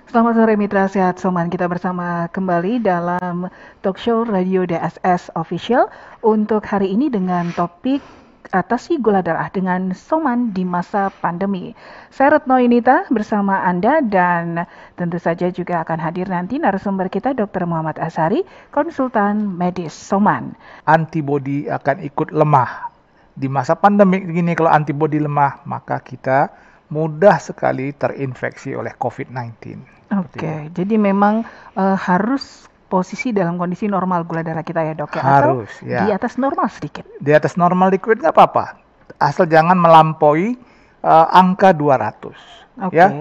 Selamat sore Mitra Sehat Soman. Kita bersama kembali dalam talk show Radio DSS Official untuk hari ini dengan topik atasi gula darah dengan Soman di masa pandemi. Saya Retno Yunita bersama Anda dan tentu saja juga akan hadir nanti narasumber kita Dr. Muhammad Ashari, konsultan medis Soman. Antibodi akan ikut lemah. Di masa pandemi ini kalau antibodi lemah, maka kita mudah sekali terinfeksi oleh COVID-19. Oke, jadi memang harus posisi dalam kondisi normal gula darah kita ya dok ya? Harus, atau ya. di atas normal sedikit? Di atas normal dikit nggak apa-apa. Asal jangan melampaui angka 200. Oke. Ya.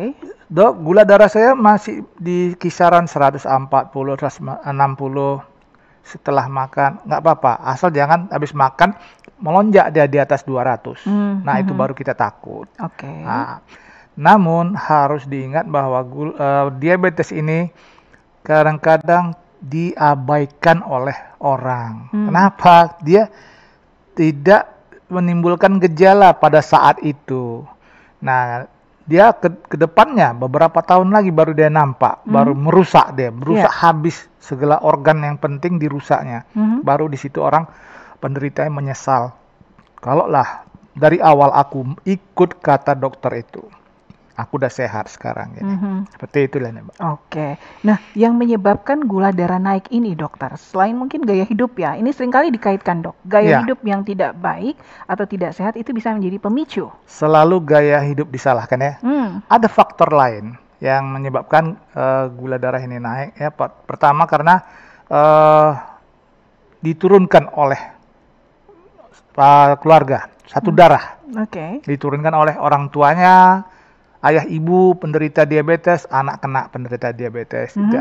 Dok, gula darah saya masih di kisaran 140, 160 setelah makan. Nggak apa-apa. Asal jangan habis makan melonjak dia di atas 200. Nah, itu baru kita takut. Oke. Nah, namun harus diingat bahwa diabetes ini kadang-kadang diabaikan oleh orang. Kenapa? Dia tidak menimbulkan gejala pada saat itu. Nah, dia ke depannya beberapa tahun lagi baru dia nampak, baru merusak habis segala organ yang penting dirusaknya. Baru di situ orang penderitanya menyesal. Kalaulah dari awal aku ikut kata dokter itu, aku udah sehat sekarang. Seperti itulah Mbak. Oke. Nah, yang menyebabkan gula darah naik ini dokter, selain mungkin gaya hidup ya, ini seringkali dikaitkan dok. Gaya hidup yang tidak baik atau tidak sehat itu bisa menjadi pemicu. Selalu gaya hidup disalahkan ya. Ada faktor lain yang menyebabkan gula darah ini naik ya. Pertama karena diturunkan oleh keluarga, satu darah. Diturunkan oleh orang tuanya, ayah ibu penderita diabetes, anak kena penderita diabetes. Itu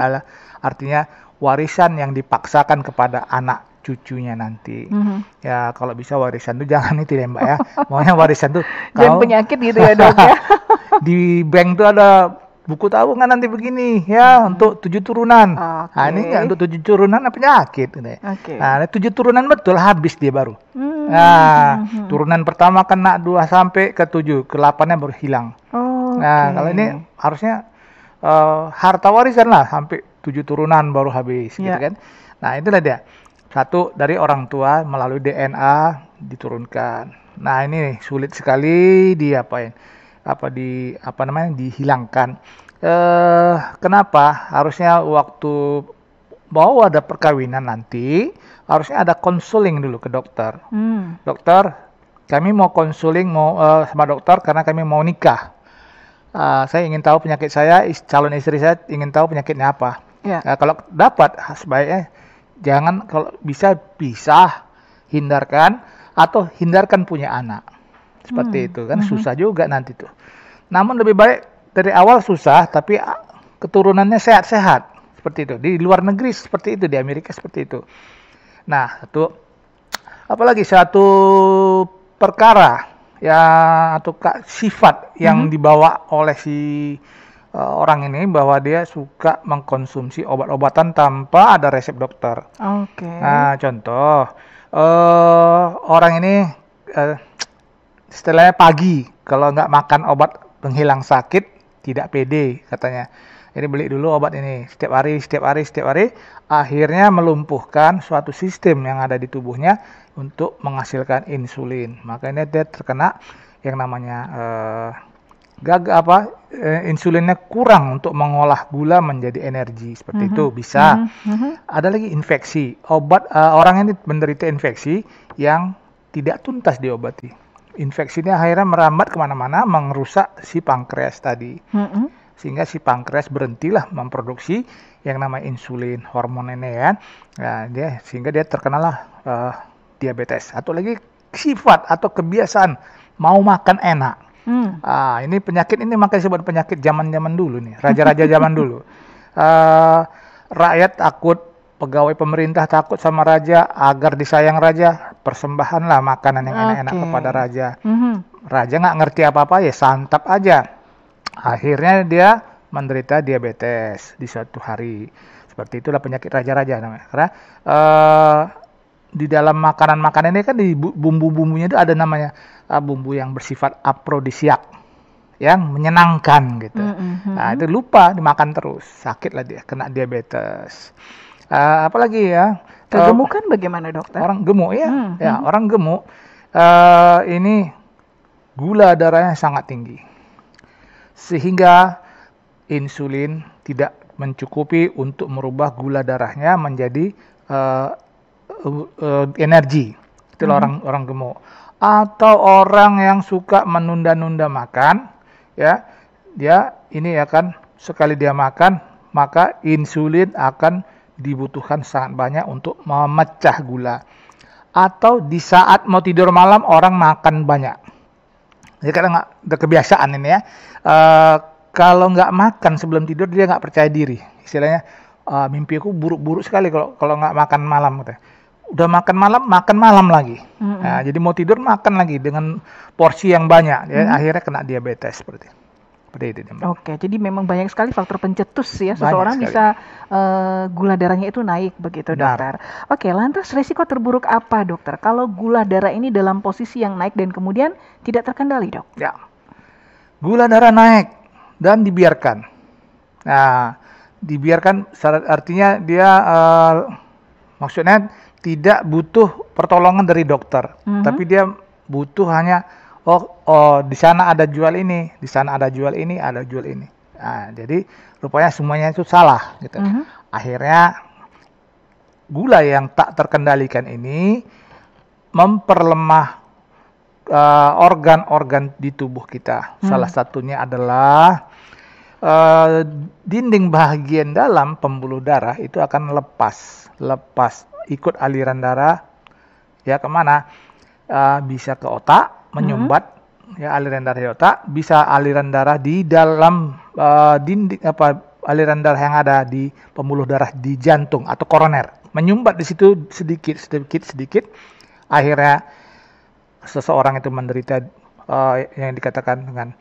artinya warisan yang dipaksakan kepada anak cucunya nanti. Ya kalau bisa warisan itu jangan itu ya Mbak ya. Maunya warisan tuh jangan penyakit gitu ya dok ya. Di bank tuh ada buku tabungan nanti begini ya untuk 7 turunan. Nah ini nggak untuk 7 turunan penyakit. Nah 7 turunan betul habis dia baru. Nah turunan pertama kena 2 sampai ke 7, ke 8-nya baru hilang. Nah kalau ini harusnya harta warisan lah sampai 7 turunan baru habis gitu kan. Nah itulah dia. Satu dari orang tua melalui DNA diturunkan. Nah ini sulit sekali dihilangkan. Kenapa? Harusnya waktu mau ada perkawinan nanti harusnya ada konseling dulu ke dokter. Dokter, kami mau konseling sama dokter karena kami mau nikah. Saya ingin tahu penyakit saya, calon istri saya ingin tahu penyakitnya apa. Kalau dapat sebaiknya jangan, kalau bisa hindarkan atau hindarkan punya anak. Seperti itu kan susah juga nanti tuh. Namun lebih baik dari awal susah tapi keturunannya sehat-sehat. Seperti itu. Di luar negeri seperti itu, di Amerika seperti itu. Nah, apalagi satu perkara ya atau sifat yang dibawa oleh si orang ini bahwa dia suka mengkonsumsi obat-obatan tanpa ada resep dokter. Nah, contoh orang ini istilahnya pagi kalau nggak makan obat penghilang sakit tidak pede katanya. Jadi beli dulu obat ini setiap hari, akhirnya melumpuhkan suatu sistem yang ada di tubuhnya untuk menghasilkan insulin. Makanya dia terkena yang namanya insulinnya kurang untuk mengolah gula menjadi energi. Seperti itu bisa. Ada lagi infeksi. Orang ini menderita infeksi yang tidak tuntas diobati. Infeksinya akhirnya merambat kemana-mana, merusak si pankreas tadi. Sehingga si pankreas berhentilah memproduksi yang namanya insulin, hormon ini ya. Nah, sehingga dia terkenalah diabetes. Atau lagi sifat atau kebiasaan mau makan enak. Ini penyakit ini makanya disebut penyakit zaman-zaman dulu nih, raja-raja zaman dulu. Rakyat takut, pegawai pemerintah takut sama raja agar disayang raja, persembahanlah makanan yang enak-enak kepada raja. Raja nggak ngerti apa-apa ya santap aja. Akhirnya dia menderita diabetes di suatu hari. Seperti itulah penyakit raja-raja namanya. Karena di dalam makanan-makanan ini kan di bumbu-bumbunya itu ada namanya bumbu yang bersifat afrodisiak. yang menyenangkan gitu. Nah, itu lupa dimakan terus, sakitlah dia, kena diabetes. Apalagi ya? Kegemukan bagaimana dokter? Orang gemuk ya, orang gemuk ini gula darahnya sangat tinggi, sehingga insulin tidak mencukupi untuk merubah gula darahnya menjadi energi. Itulah orang gemuk. Atau orang yang suka menunda-nunda makan, ya, dia ini akan sekali dia makan, maka insulin akan dibutuhkan sangat banyak untuk memecah gula. Atau di saat mau tidur malam orang makan banyak. Jadi kadang udah kebiasaan ini ya. Kalau nggak makan sebelum tidur dia nggak percaya diri. Istilahnya mimpi aku buruk-buruk sekali kalau nggak makan malam. Gitu. Udah makan malam lagi. Nah, jadi mau tidur makan lagi dengan porsi yang banyak. Ya, akhirnya kena diabetes seperti itu. Oke, jadi memang banyak sekali faktor pencetus ya seseorang bisa gula darahnya itu naik begitu dokter. Oke, lantas resiko terburuk apa dokter kalau gula darah ini dalam posisi yang naik dan kemudian tidak terkendali dok? Ya, gula darah naik dan dibiarkan. Nah, dibiarkan artinya dia maksudnya tidak butuh pertolongan dari dokter, tapi dia butuh hanya di sana ada jual ini, di sana ada jual ini, ada jual ini. Nah, jadi rupanya semuanya itu salah gitu. Akhirnya gula yang tak terkendalikan ini memperlemah organ-organ di tubuh kita. Salah satunya adalah dinding bagian dalam pembuluh darah itu akan lepas ikut aliran darah ya kemana, bisa ke otak menyumbat ya aliran darah di otak, bisa aliran darah di dalam dinding aliran darah yang ada di pembuluh darah di jantung atau koroner, menyumbat di situ sedikit, akhirnya seseorang itu menderita yang dikatakan dengan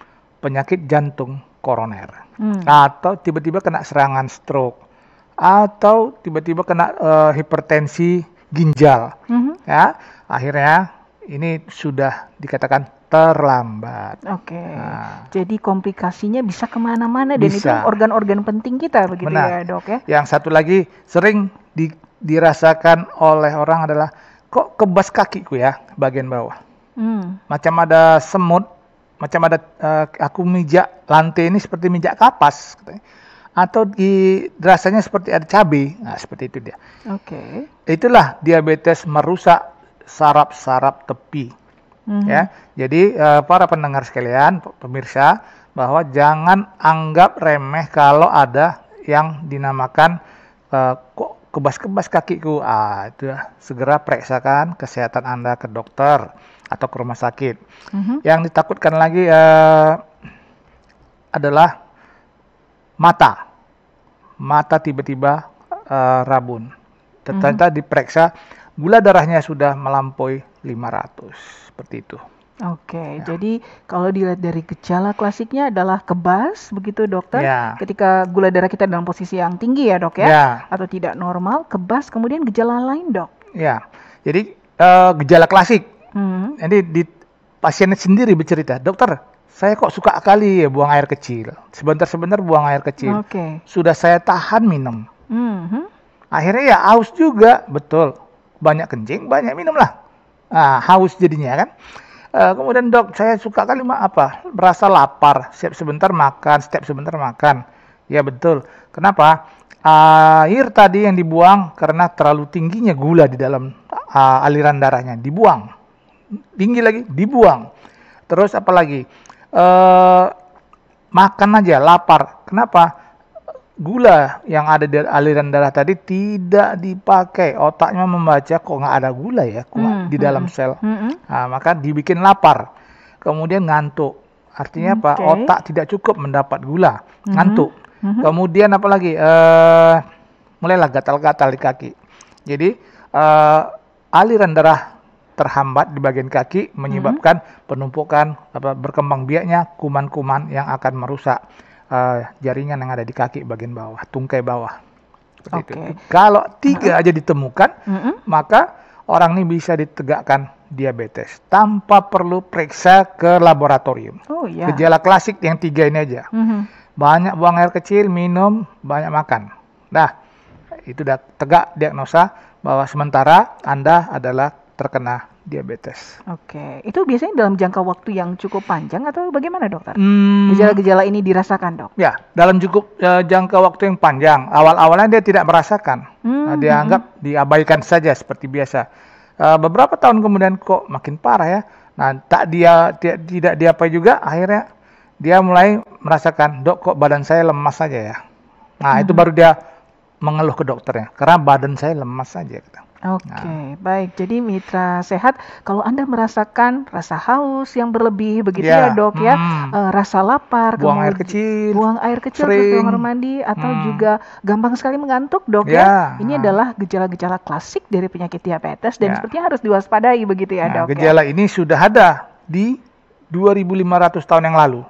penyakit jantung koroner, atau tiba-tiba kena serangan stroke, atau tiba-tiba kena hipertensi ginjal, ya akhirnya ini sudah dikatakan terlambat. Oke, jadi komplikasinya bisa kemana-mana dan itu organ-organ penting kita begitu. Benar. Ya dok ya. Yang satu lagi sering dirasakan oleh orang adalah kok kebas kakiku ya bagian bawah, macam ada semut, macam ada aku mijak lantai ini seperti mijak kapas. Atau rasanya seperti ada cabai, nah seperti itu dia. Oke. Itulah diabetes merusak saraf-saraf tepi, ya. Jadi para pendengar sekalian, pemirsa, bahwa jangan anggap remeh kalau ada yang dinamakan kok kebas-kebas kakiku. Itu segera periksakan kesehatan Anda ke dokter atau ke rumah sakit. Yang ditakutkan lagi adalah mata tiba-tiba rabun. Ternyata diperiksa gula darahnya sudah melampaui 500, seperti itu. Oke, jadi kalau dilihat dari gejala klasiknya adalah kebas, begitu dokter. Ketika gula darah kita dalam posisi yang tinggi ya dok ya, atau tidak normal, kebas, kemudian gejala lain dok. Ya, jadi gejala klasik. Jadi pasien sendiri bercerita, dokter, saya kok suka kali ya buang air kecil. Sebentar-sebentar buang air kecil. Sudah saya tahan minum. Akhirnya ya haus juga, betul. Banyak kencing, banyak minum lah. Haus jadinya kan. Kemudian dok, saya suka kali merasa lapar. Setiap sebentar makan. Ya betul. Kenapa? Air tadi yang dibuang karena terlalu tingginya gula di dalam aliran darahnya. Dibuang. Tinggi lagi, dibuang. Terus apa lagi? Makan aja, lapar. Kenapa? Gula yang ada di aliran darah tadi tidak dipakai. Otaknya membaca kok nggak ada gula ya di dalam sel. Maka dibikin lapar. Kemudian ngantuk. Artinya apa? Otak tidak cukup mendapat gula. Ngantuk. Kemudian apa lagi? Mulailah gatal-gatal di kaki. Jadi aliran darah terhambat di bagian kaki menyebabkan penumpukan berkembang biaknya kuman-kuman yang akan merusak jaringan yang ada di kaki bagian bawah, tungkai bawah. Seperti itu. Kalau 3 aja ditemukan, maka orang ini bisa ditegakkan diabetes tanpa perlu periksa ke laboratorium. Oh ya. Gejala klasik yang 3 ini aja. Banyak buang air kecil, minum, banyak makan. Nah, itu udah tegak diagnosa bahwa sementara Anda adalah terkena diabetes. Oke, itu biasanya dalam jangka waktu yang cukup panjang atau bagaimana, dokter? Gejala-gejala ini dirasakan, dok? Ya, dalam cukup jangka waktu yang panjang. Awal-awalnya dia tidak merasakan. Dia anggap diabaikan saja seperti biasa. Beberapa tahun kemudian kok makin parah ya. Nah, tidak diapai juga, akhirnya dia mulai merasakan, dok kok badan saya lemas saja ya. Nah, itu baru dia mengeluh ke dokternya, karena badan saya lemas saja. Oke, baik. Jadi mitra sehat, kalau Anda merasakan rasa haus yang berlebih, begitu ya dok ya, rasa lapar, buang air kecil ke kamar mandi, atau juga gampang sekali mengantuk, dok ya. Ini adalah gejala-gejala klasik dari penyakit diabetes dan sepertinya harus diwaspadai, begitu ya dok. Gejala ini sudah ada di 2.500 tahun yang lalu.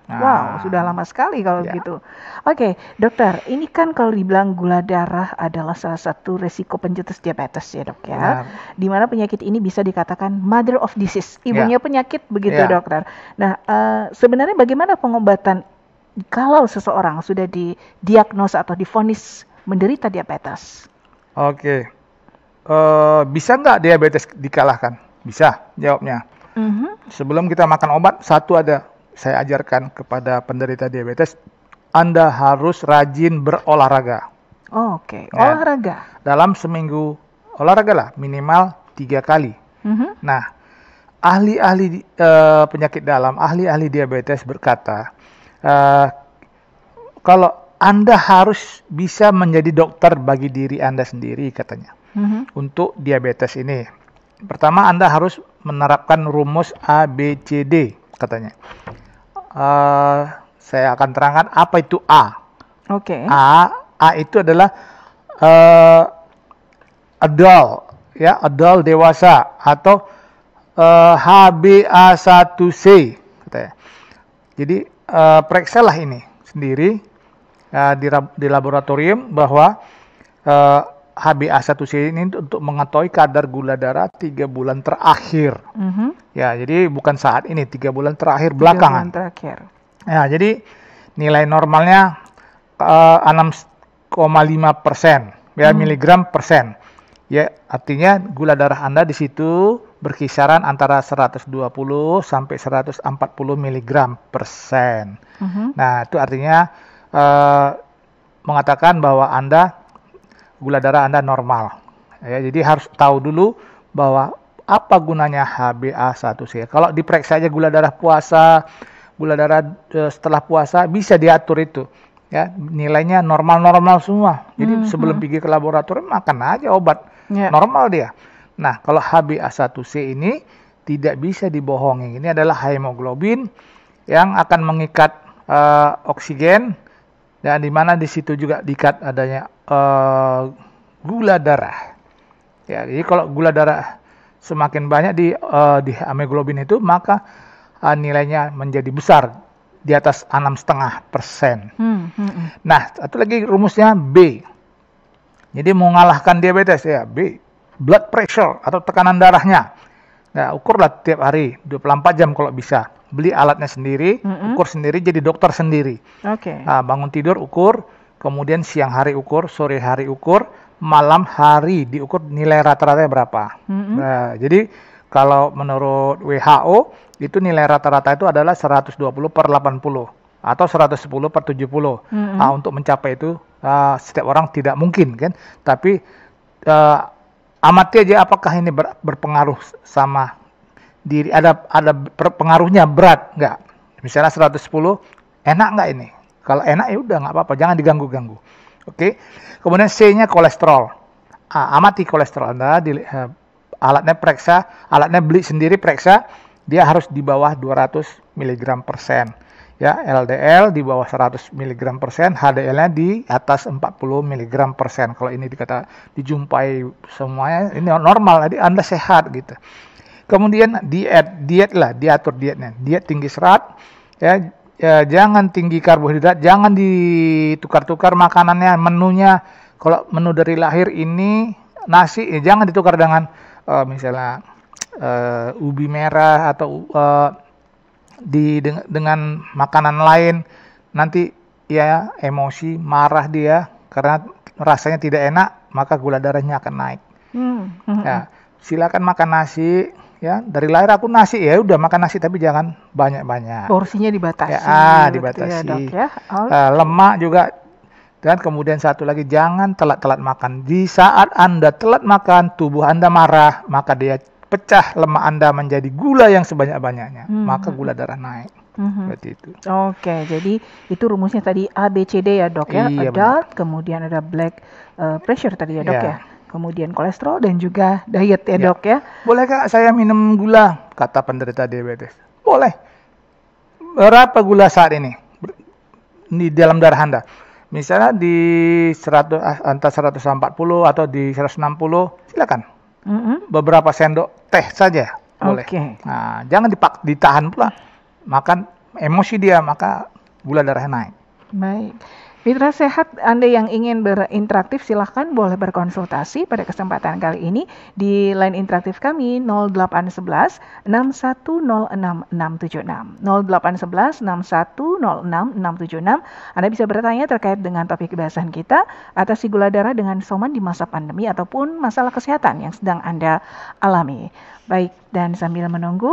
Wow, sudah lama sekali kalau begitu. Oke, dokter, ini kan kalau dibilang gula darah adalah salah satu resiko pencetus diabetes ya dok ya. Di mana penyakit ini bisa dikatakan mother of disease, ibunya penyakit begitu dokter. Nah, sebenarnya bagaimana pengobatan kalau seseorang sudah didiagnosa atau divonis menderita diabetes? Oke, bisa nggak diabetes dikalahkan? Bisa, jawabnya. Sebelum kita makan obat, satu ada saya ajarkan kepada penderita diabetes, Anda harus rajin berolahraga. Oke, olahraga. Dalam seminggu olahraga lah, minimal 3 kali. Nah, ahli-ahli penyakit dalam, ahli-ahli diabetes berkata, kalau Anda harus bisa menjadi dokter bagi diri Anda sendiri katanya, untuk diabetes ini. Pertama, Anda harus menerapkan rumus ABCD katanya. Saya akan terangkan apa itu A. Oke. A itu adalah adult, ya, adult dewasa, atau HbA1c katanya. Jadi periksalah ini sendiri di laboratorium bahwa HbA1c ini untuk mengetahui kadar gula darah 3 bulan terakhir. Ya, jadi bukan saat ini, 3 bulan terakhir belakangan. 3 bulan terakhir. Ya, jadi nilai normalnya 6,5% ya, miligram persen. Ya, artinya gula darah Anda di situ berkisaran antara 120 sampai 140 miligram persen. Nah, itu artinya mengatakan bahwa gula darah Anda normal. Ya, jadi harus tahu dulu bahwa apa gunanya HbA1c. Kalau diperiksa aja gula darah puasa, gula darah setelah puasa bisa diatur itu. Ya, nilainya normal-normal semua. Jadi sebelum pergi ke laboratorium makan aja obat. Normal dia. Nah, kalau HbA1c ini tidak bisa dibohongi. Ini adalah hemoglobin yang akan mengikat oksigen, dan di mana di situ juga diikat adanya gula darah. Ya, jadi kalau gula darah semakin banyak di hemoglobin itu, maka nilainya menjadi besar di atas 6,5%. Nah, satu lagi rumusnya B. Jadi mengalahkan diabetes ya, B, blood pressure atau tekanan darahnya. Nah, ukurlah tiap hari 24 jam kalau bisa. Beli alatnya sendiri, ukur sendiri, jadi dokter sendiri. Nah, bangun tidur ukur, kemudian siang hari ukur, sore hari ukur, malam hari diukur nilai rata-ratanya berapa. Nah, jadi kalau menurut WHO itu nilai rata-rata itu adalah 120/80 atau 110/70. Nah, untuk mencapai itu setiap orang tidak mungkin kan, tapi amati aja apakah ini berpengaruh sama diri, ada pengaruhnya berat nggak? Misalnya 110, enak nggak ini? Kalau enak ya udah nggak apa-apa, jangan diganggu-ganggu. Oke. Kemudian C-nya kolesterol. Amati kolesterol Anda, alatnya periksa, alatnya beli sendiri periksa, dia harus di bawah 200 mg persen. Ya, LDL di bawah 100 mg persen, HDL-nya di atas 40 mg persen. Kalau ini dijumpai semuanya, ini normal, jadi Anda sehat gitu. Kemudian diet lah, diatur dietnya. Diet tinggi serat, ya, jangan tinggi karbohidrat, jangan ditukar-tukar makanannya, menunya. Kalau menu dari lahir ini nasi, jangan ditukar dengan misalnya ubi merah atau dengan makanan lain, nanti ya emosi, marah dia karena rasanya tidak enak, maka gula darahnya akan naik. Ya, silakan makan nasi. Ya, dari lahir aku nasi, ya udah makan nasi tapi jangan banyak-banyak. Porsinya dibatasi. Ya, dibatasi. Ya, Dok, ya. Lemak juga. Dan kemudian satu lagi, jangan telat-telat makan. Di saat Anda telat makan, tubuh Anda marah, maka dia pecah lemak Anda menjadi gula yang sebanyak-banyaknya. Maka gula darah naik. Seperti itu. Oke, jadi itu rumusnya tadi A, B, C, D ya, Dok, ya. Iya, Adult, kemudian ada blood pressure tadi ya, Dok, ya. Kemudian kolesterol dan juga diet ya, Dok, ya. Boleh Kak saya minum gula? Kata penderita diabetes. Boleh. Berapa gula saat ini di dalam darah Anda? Misalnya di 100, antara 140 atau di 160, silakan. Beberapa sendok teh saja boleh. Nah, jangan ditahan pula. Makan emosi dia, maka gula darah naik. Baik. Mitra Sehat, Anda yang ingin berinteraksi silahkan boleh berkonsultasi pada kesempatan kali ini di line interaktif kami 0811 6106 676. 0811 6106 676. Anda bisa bertanya terkait dengan topik bahasan kita, atasi gula darah dengan Soman di masa pandemi ataupun masalah kesehatan yang sedang Anda alami. Baik, dan sambil menunggu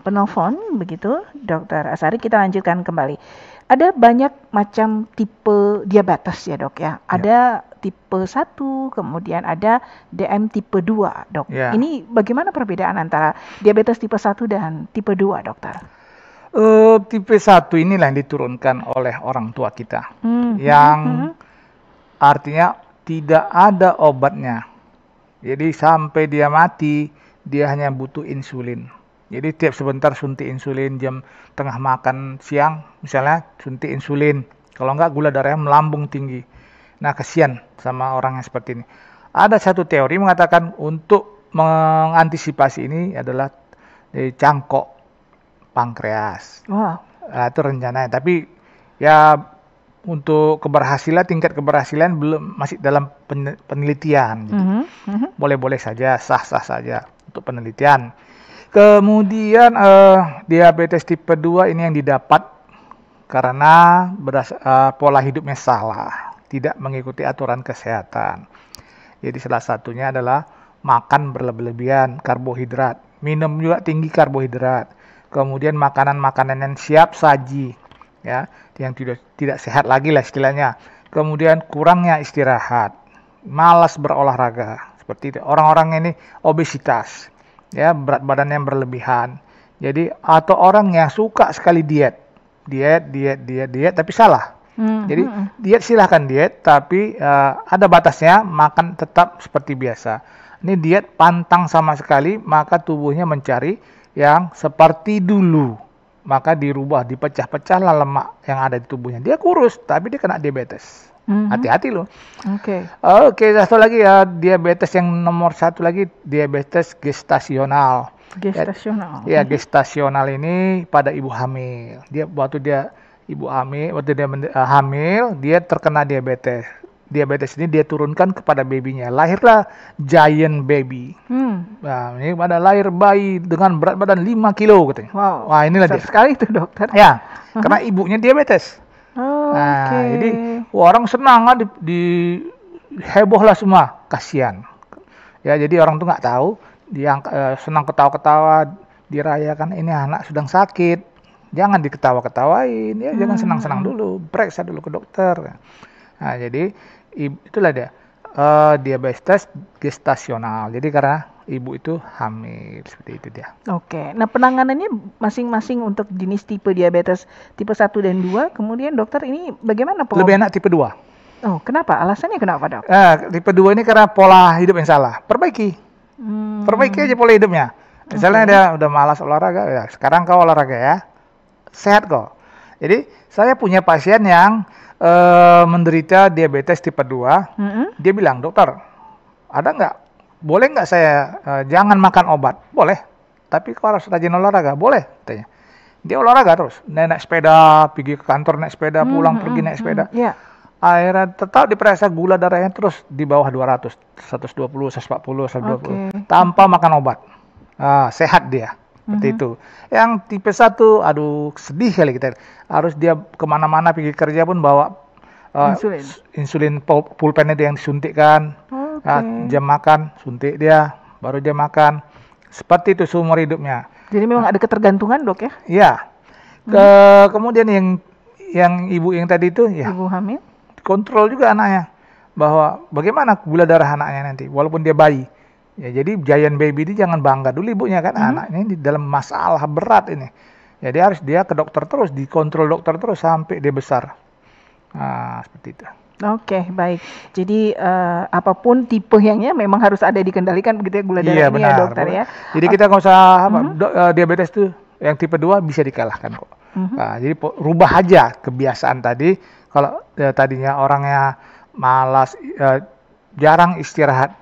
penelpon begitu, Dr. Asari, kita lanjutkan kembali. Ada banyak macam tipe diabetes ya, Dok, ya. Ada tipe 1, kemudian ada DM tipe 2, Dok. Ini bagaimana perbedaan antara diabetes tipe 1 dan tipe 2, Dokter? Tipe 1 inilah yang diturunkan oleh orang tua kita. Yang artinya tidak ada obatnya. Jadi sampai dia mati, dia hanya butuh insulin. Jadi tiap sebentar suntik insulin, jam tengah makan siang misalnya suntik insulin. Kalau enggak gula darahnya melambung tinggi. Nah, kasihan sama orang yang seperti ini. Ada satu teori mengatakan untuk mengantisipasi ini adalah cangkok pankreas. Nah, itu rencananya. Tapi ya untuk tingkat keberhasilan belum, masih dalam penelitian. Boleh-boleh saja, sah-sah saja untuk penelitian. Kemudian diabetes tipe 2 ini yang didapat karena pola hidupnya salah, tidak mengikuti aturan kesehatan. Jadi salah satunya adalah makan berlebihan karbohidrat, minum juga tinggi karbohidrat, kemudian makanan-makanan yang siap saji, ya, yang tidak sehat lagi lah istilahnya. Kemudian kurangnya istirahat, malas berolahraga, seperti itu. Orang-orang ini obesitas. Ya, berat badan yang berlebihan. Jadi atau orang yang suka sekali diet tapi salah. Jadi diet silahkan diet, tapi ada batasnya, makan tetap seperti biasa. Ini diet pantang sama sekali, maka tubuhnya mencari yang seperti dulu. Maka dirubah, dipecah-pecahlah lemak yang ada di tubuhnya. Dia kurus, tapi dia kena diabetes. Hati-hati loh. Oke, satu lagi ya, diabetes yang nomor 1 lagi, diabetes gestasional. Ya, gestasional ini pada ibu hamil. Waktu dia hamil, dia terkena diabetes. Diabetes ini dia turunkan kepada babynya. Lahirlah giant baby. Nah, ini pada lahir bayi dengan berat badan 5 kilo katanya. Wah, inilah dia. Sekali itu, Dokter. Ya, karena ibunya diabetes. Jadi orang senang di heboh lah semua, kasihan. Ya, jadi orang tuh nggak tahu, dia senang ketawa-ketawa, dirayakan ini anak sedang sakit. Jangan diketawa-ketawain, ya, jangan senang-senang dulu, periksa dulu ke dokter. Nah, jadi itulah dia diabetes gestasional. Jadi karena ibu itu hamil, seperti itu dia. Oke, nah penanganannya masing-masing untuk jenis tipe diabetes tipe 1 dan 2, kemudian dokter ini bagaimana? Lebih enak tipe 2. Oh, kenapa? Alasannya kenapa, Dok? Tipe 2 ini karena pola hidup yang salah. Perbaiki aja pola hidupnya. Misalnya dia udah malas olahraga, ya sekarang kau olahraga ya, sehat kok. Jadi saya punya pasien yang menderita diabetes tipe 2, dia bilang, dokter, boleh nggak saya jangan makan obat? Boleh, tapi kau harus rajin olahraga. Boleh, katanya. Dia olahraga terus, naik sepeda, pergi ke kantor naik sepeda, pulang pergi naik sepeda. akhirnya tetap diperiksa gula darahnya terus di bawah 200, 120, 140, 120, tanpa makan obat. Sehat dia. Seperti itu. Yang tipe 1, aduh sedih kali kita. Harus dia kemana-mana pergi kerja pun bawa insulin pulpen itu yang disuntikkan. Jam makan, suntik dia, baru dia makan. Seperti itu seumur hidupnya. Jadi memang ada ketergantungan, Dok ya? Iya. Kemudian yang ibu yang tadi itu, ya. Ibu hamil? Kontrol juga anaknya. Bahwa bagaimana gula darah anaknya nanti, walaupun dia bayi. Ya, jadi giant baby ini jangan bangga dulu ibunya kan, anaknya ini di dalam masalah berat ini. Jadi harus dia ke dokter terus, dikontrol dokter terus sampai dia besar. Nah, seperti itu. Oke, baik. Jadi apapun tipe yangnya memang harus ada dikendalikan begitu ya gula darah ini ya dokter ya. Jadi kita nggak usah diabetes tuh yang tipe 2 bisa dikalahkan kok. Nah, jadi rubah aja kebiasaan tadi. Kalau tadinya orangnya malas, jarang istirahat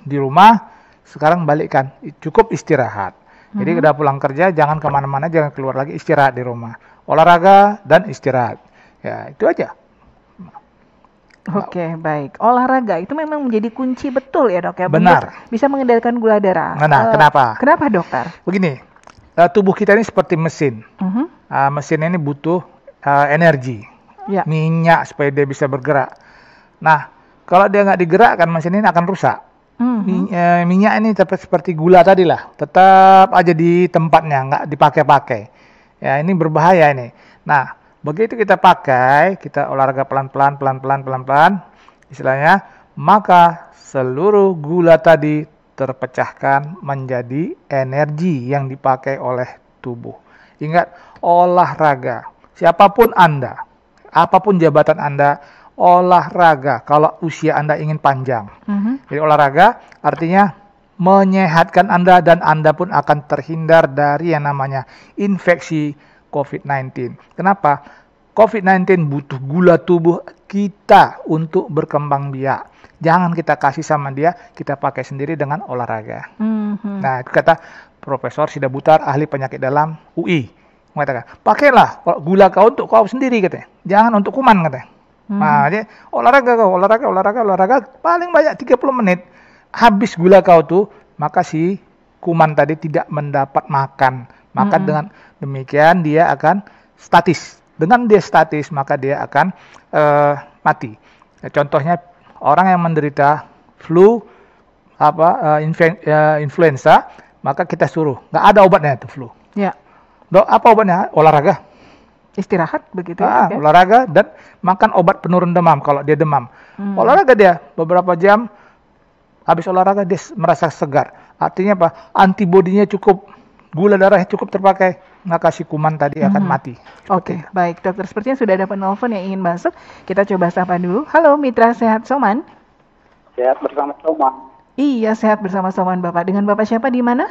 di rumah, sekarang balikkan, cukup istirahat. Jadi udah pulang kerja jangan kemana-mana, jangan keluar lagi, istirahat di rumah, olahraga dan istirahat. Ya itu aja. Oke, baik. Olahraga itu memang menjadi kunci betul ya dok ya. Benar. Bisa mengendalikan gula darah. Nah, kenapa? Kenapa dokter? Begini, tubuh kita ini seperti mesin. Mesin ini butuh energi, minyak supaya dia bisa bergerak. Nah, kalau dia nggak digerakkan, mesin ini akan rusak. Minyak ini tetap seperti gula tadi lah, tetap aja di tempatnya, nggak dipakai-pakai. Ya, ini berbahaya ini. Nah, begitu kita pakai, kita olahraga pelan-pelan, istilahnya, maka seluruh gula tadi terpecahkan menjadi energi yang dipakai oleh tubuh. Ingat, olahraga, siapapun Anda, apapun jabatan Anda, olahraga kalau usia Anda ingin panjang. Jadi olahraga artinya menyehatkan Anda dan Anda pun akan terhindar dari yang namanya infeksi COVID-19. Kenapa? COVID-19 butuh gula tubuh kita untuk berkembang biak. Jangan kita kasih sama dia, kita pakai sendiri dengan olahraga. Nah, itu kata Profesor Sidabutar, ahli penyakit dalam UI. Mengatakan, pakailah gula kau untuk kau sendiri, katanya. Jangan untuk kuman, katanya. Nah, jadi olahraga, paling banyak 30 menit. Habis gula kau tuh, maka si kuman tadi tidak mendapat makan. Maka dengan demikian dia akan statis. Dengan dia statis, maka dia akan mati. Nah, contohnya orang yang menderita flu, influenza, maka kita suruh. Nggak ada obatnya itu flu. Ya. Dok, apa obatnya? Olahraga. Istirahat begitu ya? Olahraga dan makan obat penurun demam kalau dia demam. Olahraga dia beberapa jam, habis olahraga dia merasa segar. Artinya apa? Antibodinya cukup, gula darahnya cukup terpakai, maka si kuman tadi akan mati. Oke, baik dokter. Sepertinya sudah ada penelpon yang ingin masuk. Kita coba sapa dulu. Halo, Mitra Sehat Soman. Sehat bersama Soman. Iya, sehat bersama Soman Bapak. Dengan Bapak siapa di mana?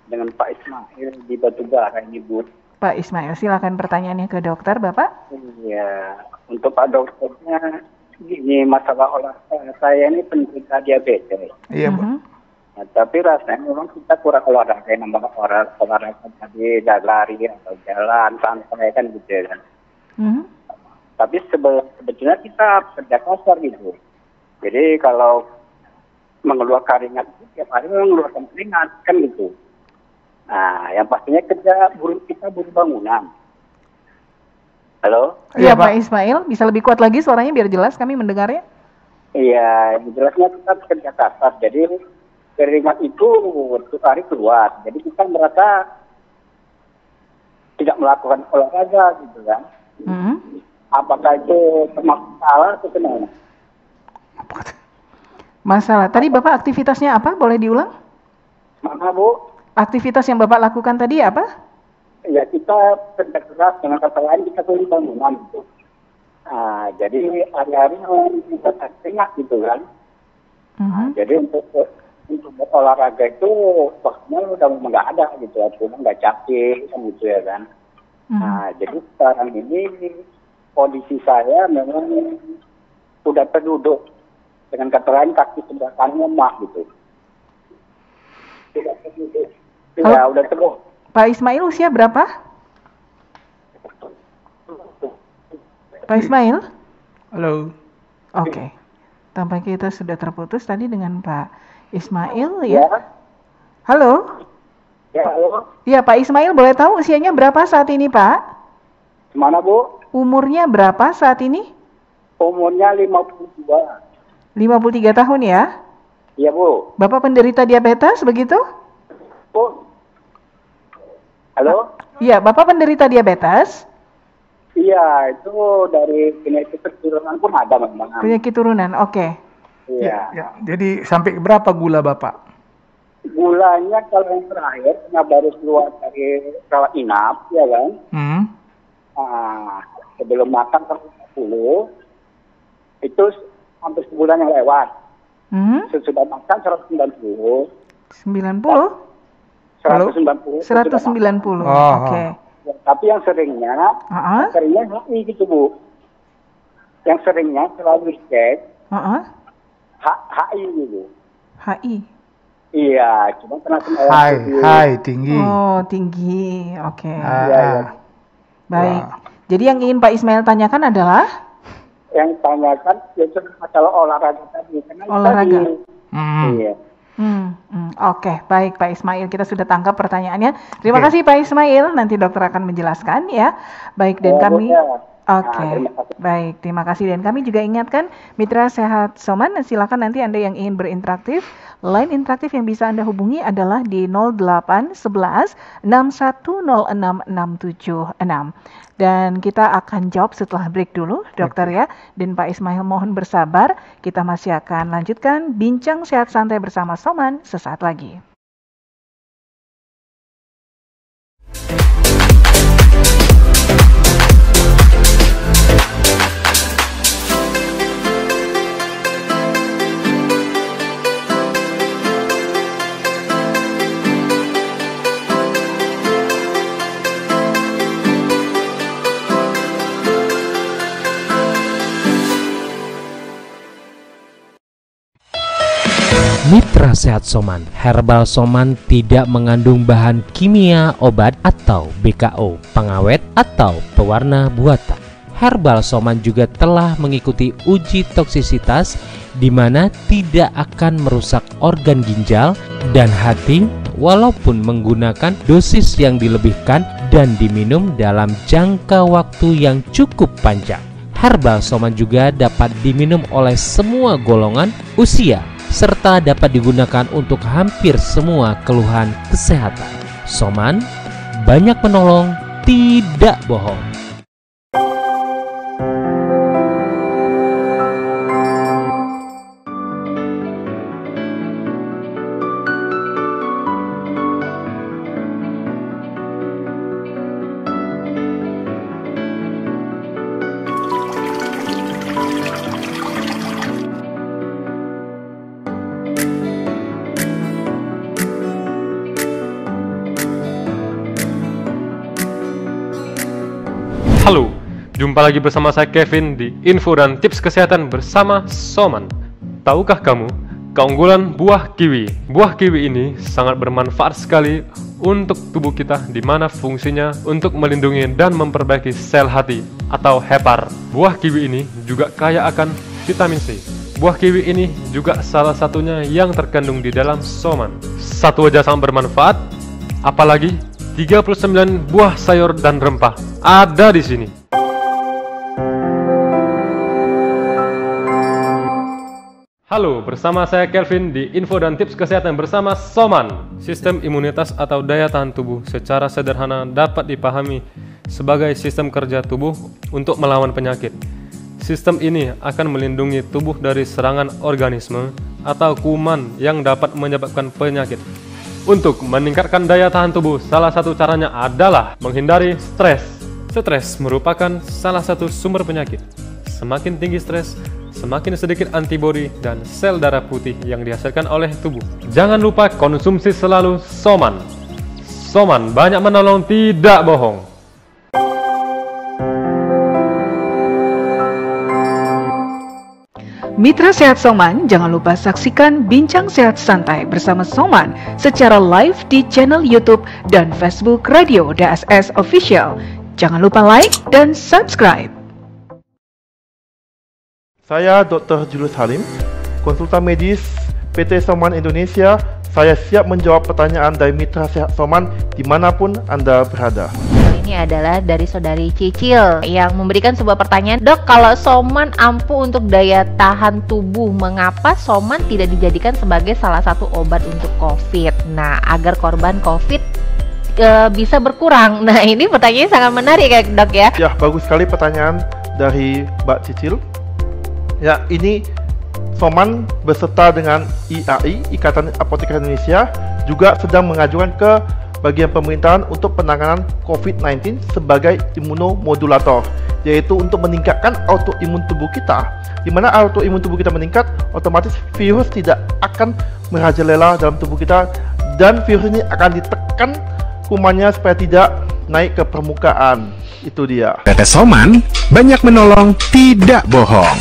Dengan Pak Ismail di Batubara ini, Bu. Pak Ismail, silakan pertanyaannya ke dokter, Bapak. Iya, untuk Pak dokternya, gini, masalah olahraga, saya ini penderita diabetes. Iya, Bu. Nah, tapi rasanya memang kita kurang olahraga, namanya olahraga tadi, lari atau jalan, santai kan gitu kan. Tapi sebetulnya kita kerja kasar gitu. Jadi kalau mengeluarkan keringat, tiap hari mengeluarkan keringat kan gitu. Nah, yang pastinya kita buru bangunan. Halo? Iya, Pak Ismail, bisa lebih kuat lagi suaranya biar jelas kami mendengarnya. Iya, jelasnya kita kerja kasar. Jadi keringat itu setiap hari keluar. Jadi kita merasa tidak melakukan olahraga gitu kan. Apakah itu termasuk salah atau gimana? Masalah. Tadi Bapak aktivitasnya apa? Boleh diulang? Mana, Bu? Aktivitas yang Bapak lakukan tadi apa? Ya, kita kerja keras, dengan kata lain kita turun bangunan gitu. Nah, jadi hari-hari kita keringat gitu kan. Nah, jadi untuk olahraga itu waktunya udah nggak ada gitu, cuma nggak capek kan gitu ya kan. Nah, jadi sekarang ini kondisi saya memang udah terduduk, dengan kata lain kaki sebelah kanan lemah gitu. Ya, udah teguh. Pak Ismail usia berapa? Pak Ismail? Halo. Oke. Tampaknya kita sudah terputus tadi dengan Pak Ismail ya. Halo. Ya, halo. Ya, Pak Ismail, boleh tahu usianya berapa saat ini, Pak? Mana, Bu? Umurnya berapa saat ini? Umurnya 52. 53 tahun ya? Iya, Bu. Bapak penderita diabetes begitu? Bu. Halo? Iya, Bapak penderita diabetes? Iya, itu dari genetik keturunan pun ada memang. Penyakit turunan, oke. Iya. Ya, jadi sampai berapa gula Bapak? Gulanya kalau yang terakhir, karena baru keluar dari rawat inap, ya kan? Sebelum makan 140, itu hampir sebulan yang lewat. Sesudah makan 190. 90? 190. 190, oke. Ya, tapi yang seringnya HI gitu, Bu. Yang seringnya selalu cek HI gitu. HI? Iya, cuma kena tinggi. Oh, tinggi, oke. Iya. Baik. Jadi yang ingin Pak Ismail tanyakan adalah? Yang tanyakan itu masalah olahraga tadi. Olahraga. Iya. Oke, baik Pak Ismail, kita sudah tangkap pertanyaannya. Terima kasih Pak Ismail, nanti dokter akan menjelaskan ya. Baik, dan kami baik, terima kasih, dan kami juga ingatkan Mitra Sehat Soman, silakan nanti Anda yang ingin berinteraktif, line interaktif yang bisa Anda hubungi adalah di 0811 6106 dan kita akan jawab setelah break dulu dokter ya, dan Pak Ismail mohon bersabar, kita masih akan lanjutkan bincang sehat santai bersama Soman sesaat lagi. Mitra Sehat Soman, Herbal Soman tidak mengandung bahan kimia, obat atau BKO, pengawet atau pewarna buatan. Herbal Soman juga telah mengikuti uji toksisitas di mana tidak akan merusak organ ginjal dan hati walaupun menggunakan dosis yang dilebihkan dan diminum dalam jangka waktu yang cukup panjang. Herbal Soman juga dapat diminum oleh semua golongan usia serta dapat digunakan untuk hampir semua keluhan kesehatan. Soman, banyak menolong, tidak bohong. Halo, jumpa lagi bersama saya Kevin di info dan tips kesehatan bersama Soman. Tahukah kamu keunggulan buah kiwi? Buah kiwi ini sangat bermanfaat sekali untuk tubuh kita, di mana fungsinya untuk melindungi dan memperbaiki sel hati atau hepar. Buah kiwi ini juga kaya akan vitamin C. Buah kiwi ini juga salah satunya yang terkandung di dalam Soman. Satu wajah sangat bermanfaat, apalagi 39 buah sayur dan rempah ada di sini. Halo, bersama saya Kelvin di info dan tips kesehatan bersama Soman. Sistem imunitas atau daya tahan tubuh secara sederhana dapat dipahami sebagai sistem kerja tubuh untuk melawan penyakit. Sistem ini akan melindungi tubuh dari serangan organisme atau kuman yang dapat menyebabkan penyakit. Untuk meningkatkan daya tahan tubuh, salah satu caranya adalah menghindari stres. Stres merupakan salah satu sumber penyakit. Semakin tinggi stres, semakin sedikit antibodi dan sel darah putih yang dihasilkan oleh tubuh. Jangan lupa konsumsi selalu Soman. Soman banyak menolong, tidak bohong. Mitra Sehat Soman, jangan lupa saksikan Bincang Sehat Santai bersama Soman secara live di channel YouTube dan Facebook Radio DSS Official. Jangan lupa like dan subscribe. Saya Dr. Julius Halim, konsultan medis PT Soman Indonesia. Saya siap menjawab pertanyaan dari mitra sehat Soman dimanapun Anda berada. Ini adalah dari saudari Cicil yang memberikan sebuah pertanyaan. Dok, kalau Soman ampuh untuk daya tahan tubuh, mengapa Soman tidak dijadikan sebagai salah satu obat untuk COVID? Nah, agar korban COVID bisa berkurang. Nah, ini pertanyaannya sangat menarik ya, Dok ya. Ya, bagus sekali pertanyaan dari Mbak Cicil. Ya, ini Soman beserta dengan IAI, Ikatan Apoteker Indonesia, juga sedang mengajukan ke bagian pemerintahan untuk penanganan COVID-19 sebagai imunomodulator, yaitu untuk meningkatkan autoimun tubuh kita. Di mana autoimun tubuh kita meningkat, otomatis virus tidak akan merajalela dalam tubuh kita, dan virus ini akan ditekan kumannya supaya tidak naik ke permukaan. Itu dia. Tetes Soman banyak menolong, tidak bohong.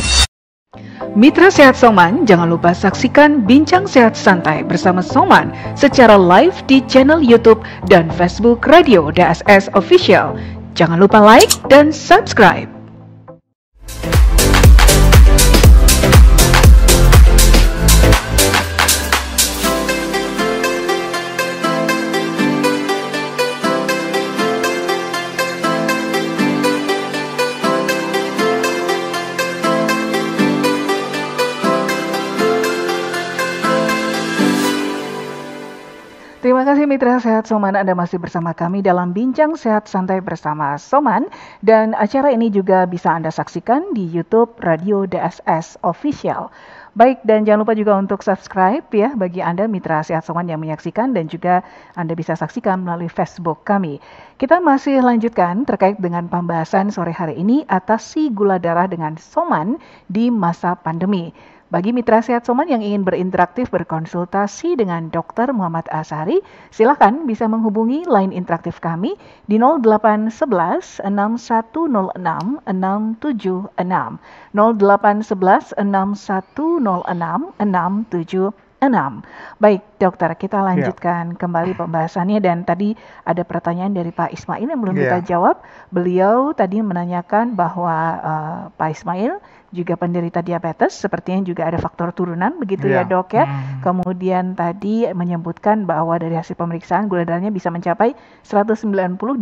Mitra Sehat Soman, jangan lupa saksikan Bincang Sehat Santai bersama Soman secara live di channel YouTube dan Facebook Radio DSS Official. Jangan lupa like dan subscribe. Terima kasih Mitra Sehat Soman, Anda masih bersama kami dalam Bincang Sehat Santai bersama Soman, dan acara ini juga bisa Anda saksikan di YouTube Radio DSS Official. Baik, dan jangan lupa juga untuk subscribe ya bagi Anda Mitra Sehat Soman yang menyaksikan, dan juga Anda bisa saksikan melalui Facebook kami. Kita masih lanjutkan terkait dengan pembahasan sore hari ini, atasi gula darah dengan Soman di masa pandemi. Bagi Mitra Sehat Soman yang ingin berinteraksi berkonsultasi dengan Dr. Muhammad Ashari, silakan bisa menghubungi line interaktif kami di 0811 6106 676, 0811 6106 676. Baik dokter, kita lanjutkan kembali pembahasannya, dan tadi ada pertanyaan dari Pak Ismail yang belum kita jawab. Beliau tadi menanyakan bahwa Pak Ismail juga penderita diabetes, sepertinya juga ada faktor turunan, begitu ya dok ya. Kemudian tadi menyebutkan bahwa dari hasil pemeriksaan gula darahnya bisa mencapai 190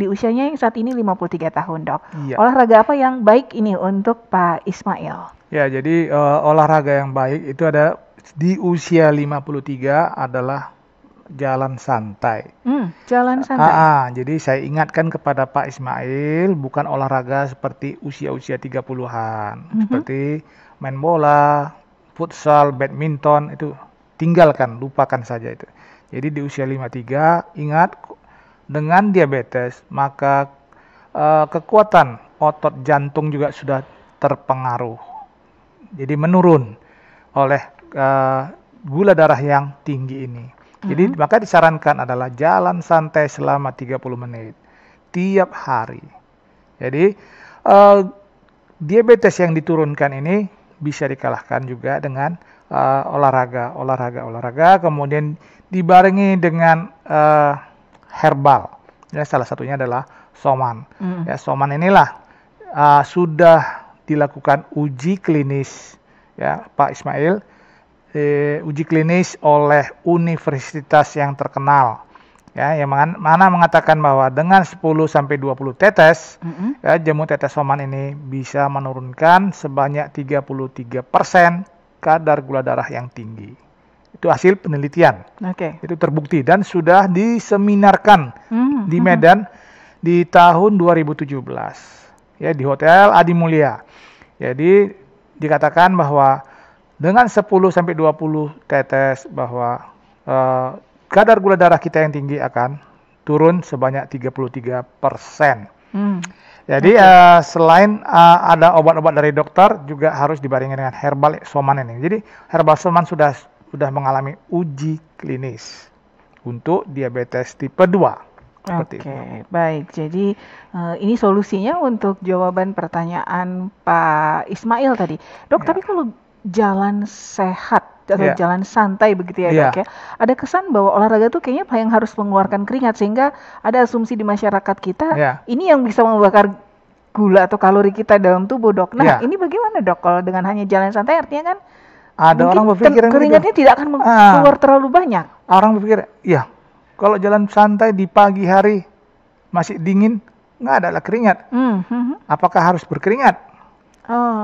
di usianya yang saat ini 53 tahun dok. Olahraga apa yang baik ini untuk Pak Ismail? Ya, jadi olahraga yang baik itu ada di usia 53 adalah jalan santai. Jalan santai. Jadi saya ingatkan kepada Pak Ismail, bukan olahraga seperti usia-usia 30-an. Seperti main bola, futsal, badminton, itu tinggalkan, lupakan saja itu. Jadi di usia 53, ingat, dengan diabetes, maka kekuatan otot jantung juga sudah terpengaruh. Jadi menurun oleh gula darah yang tinggi ini. Jadi maka disarankan adalah jalan santai selama 30 menit tiap hari. Jadi diabetes yang diturunkan ini bisa dikalahkan juga dengan olahraga, kemudian dibarengi dengan herbal. Ya, salah satunya adalah Soman. Ya, Soman inilah sudah dilakukan uji klinis ya Pak Ismail. Uji klinis oleh universitas yang terkenal ya, yang mana mengatakan bahwa dengan 10-20 tetes ya, jamu tetes Soman ini bisa menurunkan sebanyak 33% kadar gula darah yang tinggi. Itu hasil penelitian. Itu terbukti dan sudah diseminarkan di Medan di tahun 2017 ya, di Hotel Adi Mulia. Jadi dikatakan bahwa dengan 10-20 tetes bahwa kadar gula darah kita yang tinggi akan turun sebanyak 33%. Jadi selain ada obat-obat dari dokter, juga harus dibarengi dengan herbal Soman ini. Jadi herbal Soman sudah mengalami uji klinis untuk diabetes tipe 2. Oke, baik. Jadi ini solusinya untuk jawaban pertanyaan Pak Ismail tadi. Dok, tapi kalau jalan sehat atau jalan santai begitu ya dok ya, ada kesan bahwa olahraga tuh kayaknya yang harus mengeluarkan keringat, sehingga ada asumsi di masyarakat kita ini yang bisa membakar gula atau kalori kita dalam tubuh, Dok. Nah, Ya. ini bagaimana, Dok? Kalau dengan hanya jalan santai artinya kan Ada orang berpikir keringatnya tidak akan keluar terlalu banyak. Orang berpikir, ya kalau jalan santai di pagi hari masih dingin, nggak ada lah keringat. Apakah harus berkeringat?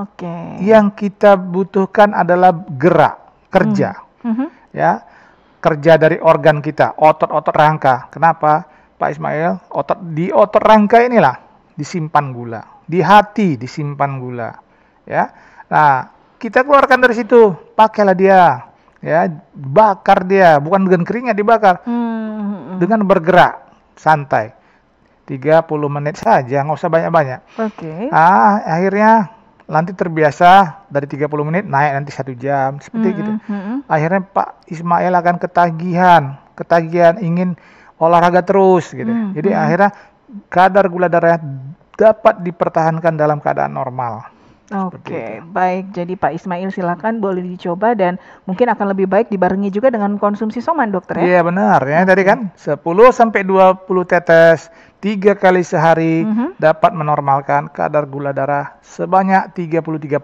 Oke. Yang kita butuhkan adalah gerak, kerja. Ya, kerja dari organ kita, otot-otot rangka. Kenapa, Pak Ismail? Di otot rangka inilah disimpan gula, di hati disimpan gula. Ya, nah kita keluarkan dari situ, pakailah dia, ya, bakar dia, bukan dengan keringat dibakar, dengan bergerak santai, 30 menit saja, nggak usah banyak-banyak. Oke. Akhirnya nanti terbiasa dari 30 menit naik nanti 1 jam, seperti gitu. Akhirnya Pak Ismail akan ketagihan ingin olahraga terus gitu. Jadi akhirnya kadar gula darahnya dapat dipertahankan dalam keadaan normal. Oke, baik. Jadi Pak Ismail silakan boleh dicoba dan mungkin akan lebih baik dibarengi juga dengan konsumsi Soman, dokter ya? Iya benar ya, tadi kan 10 sampai 20 tetes 3 kali sehari dapat menormalkan kadar gula darah sebanyak 33%.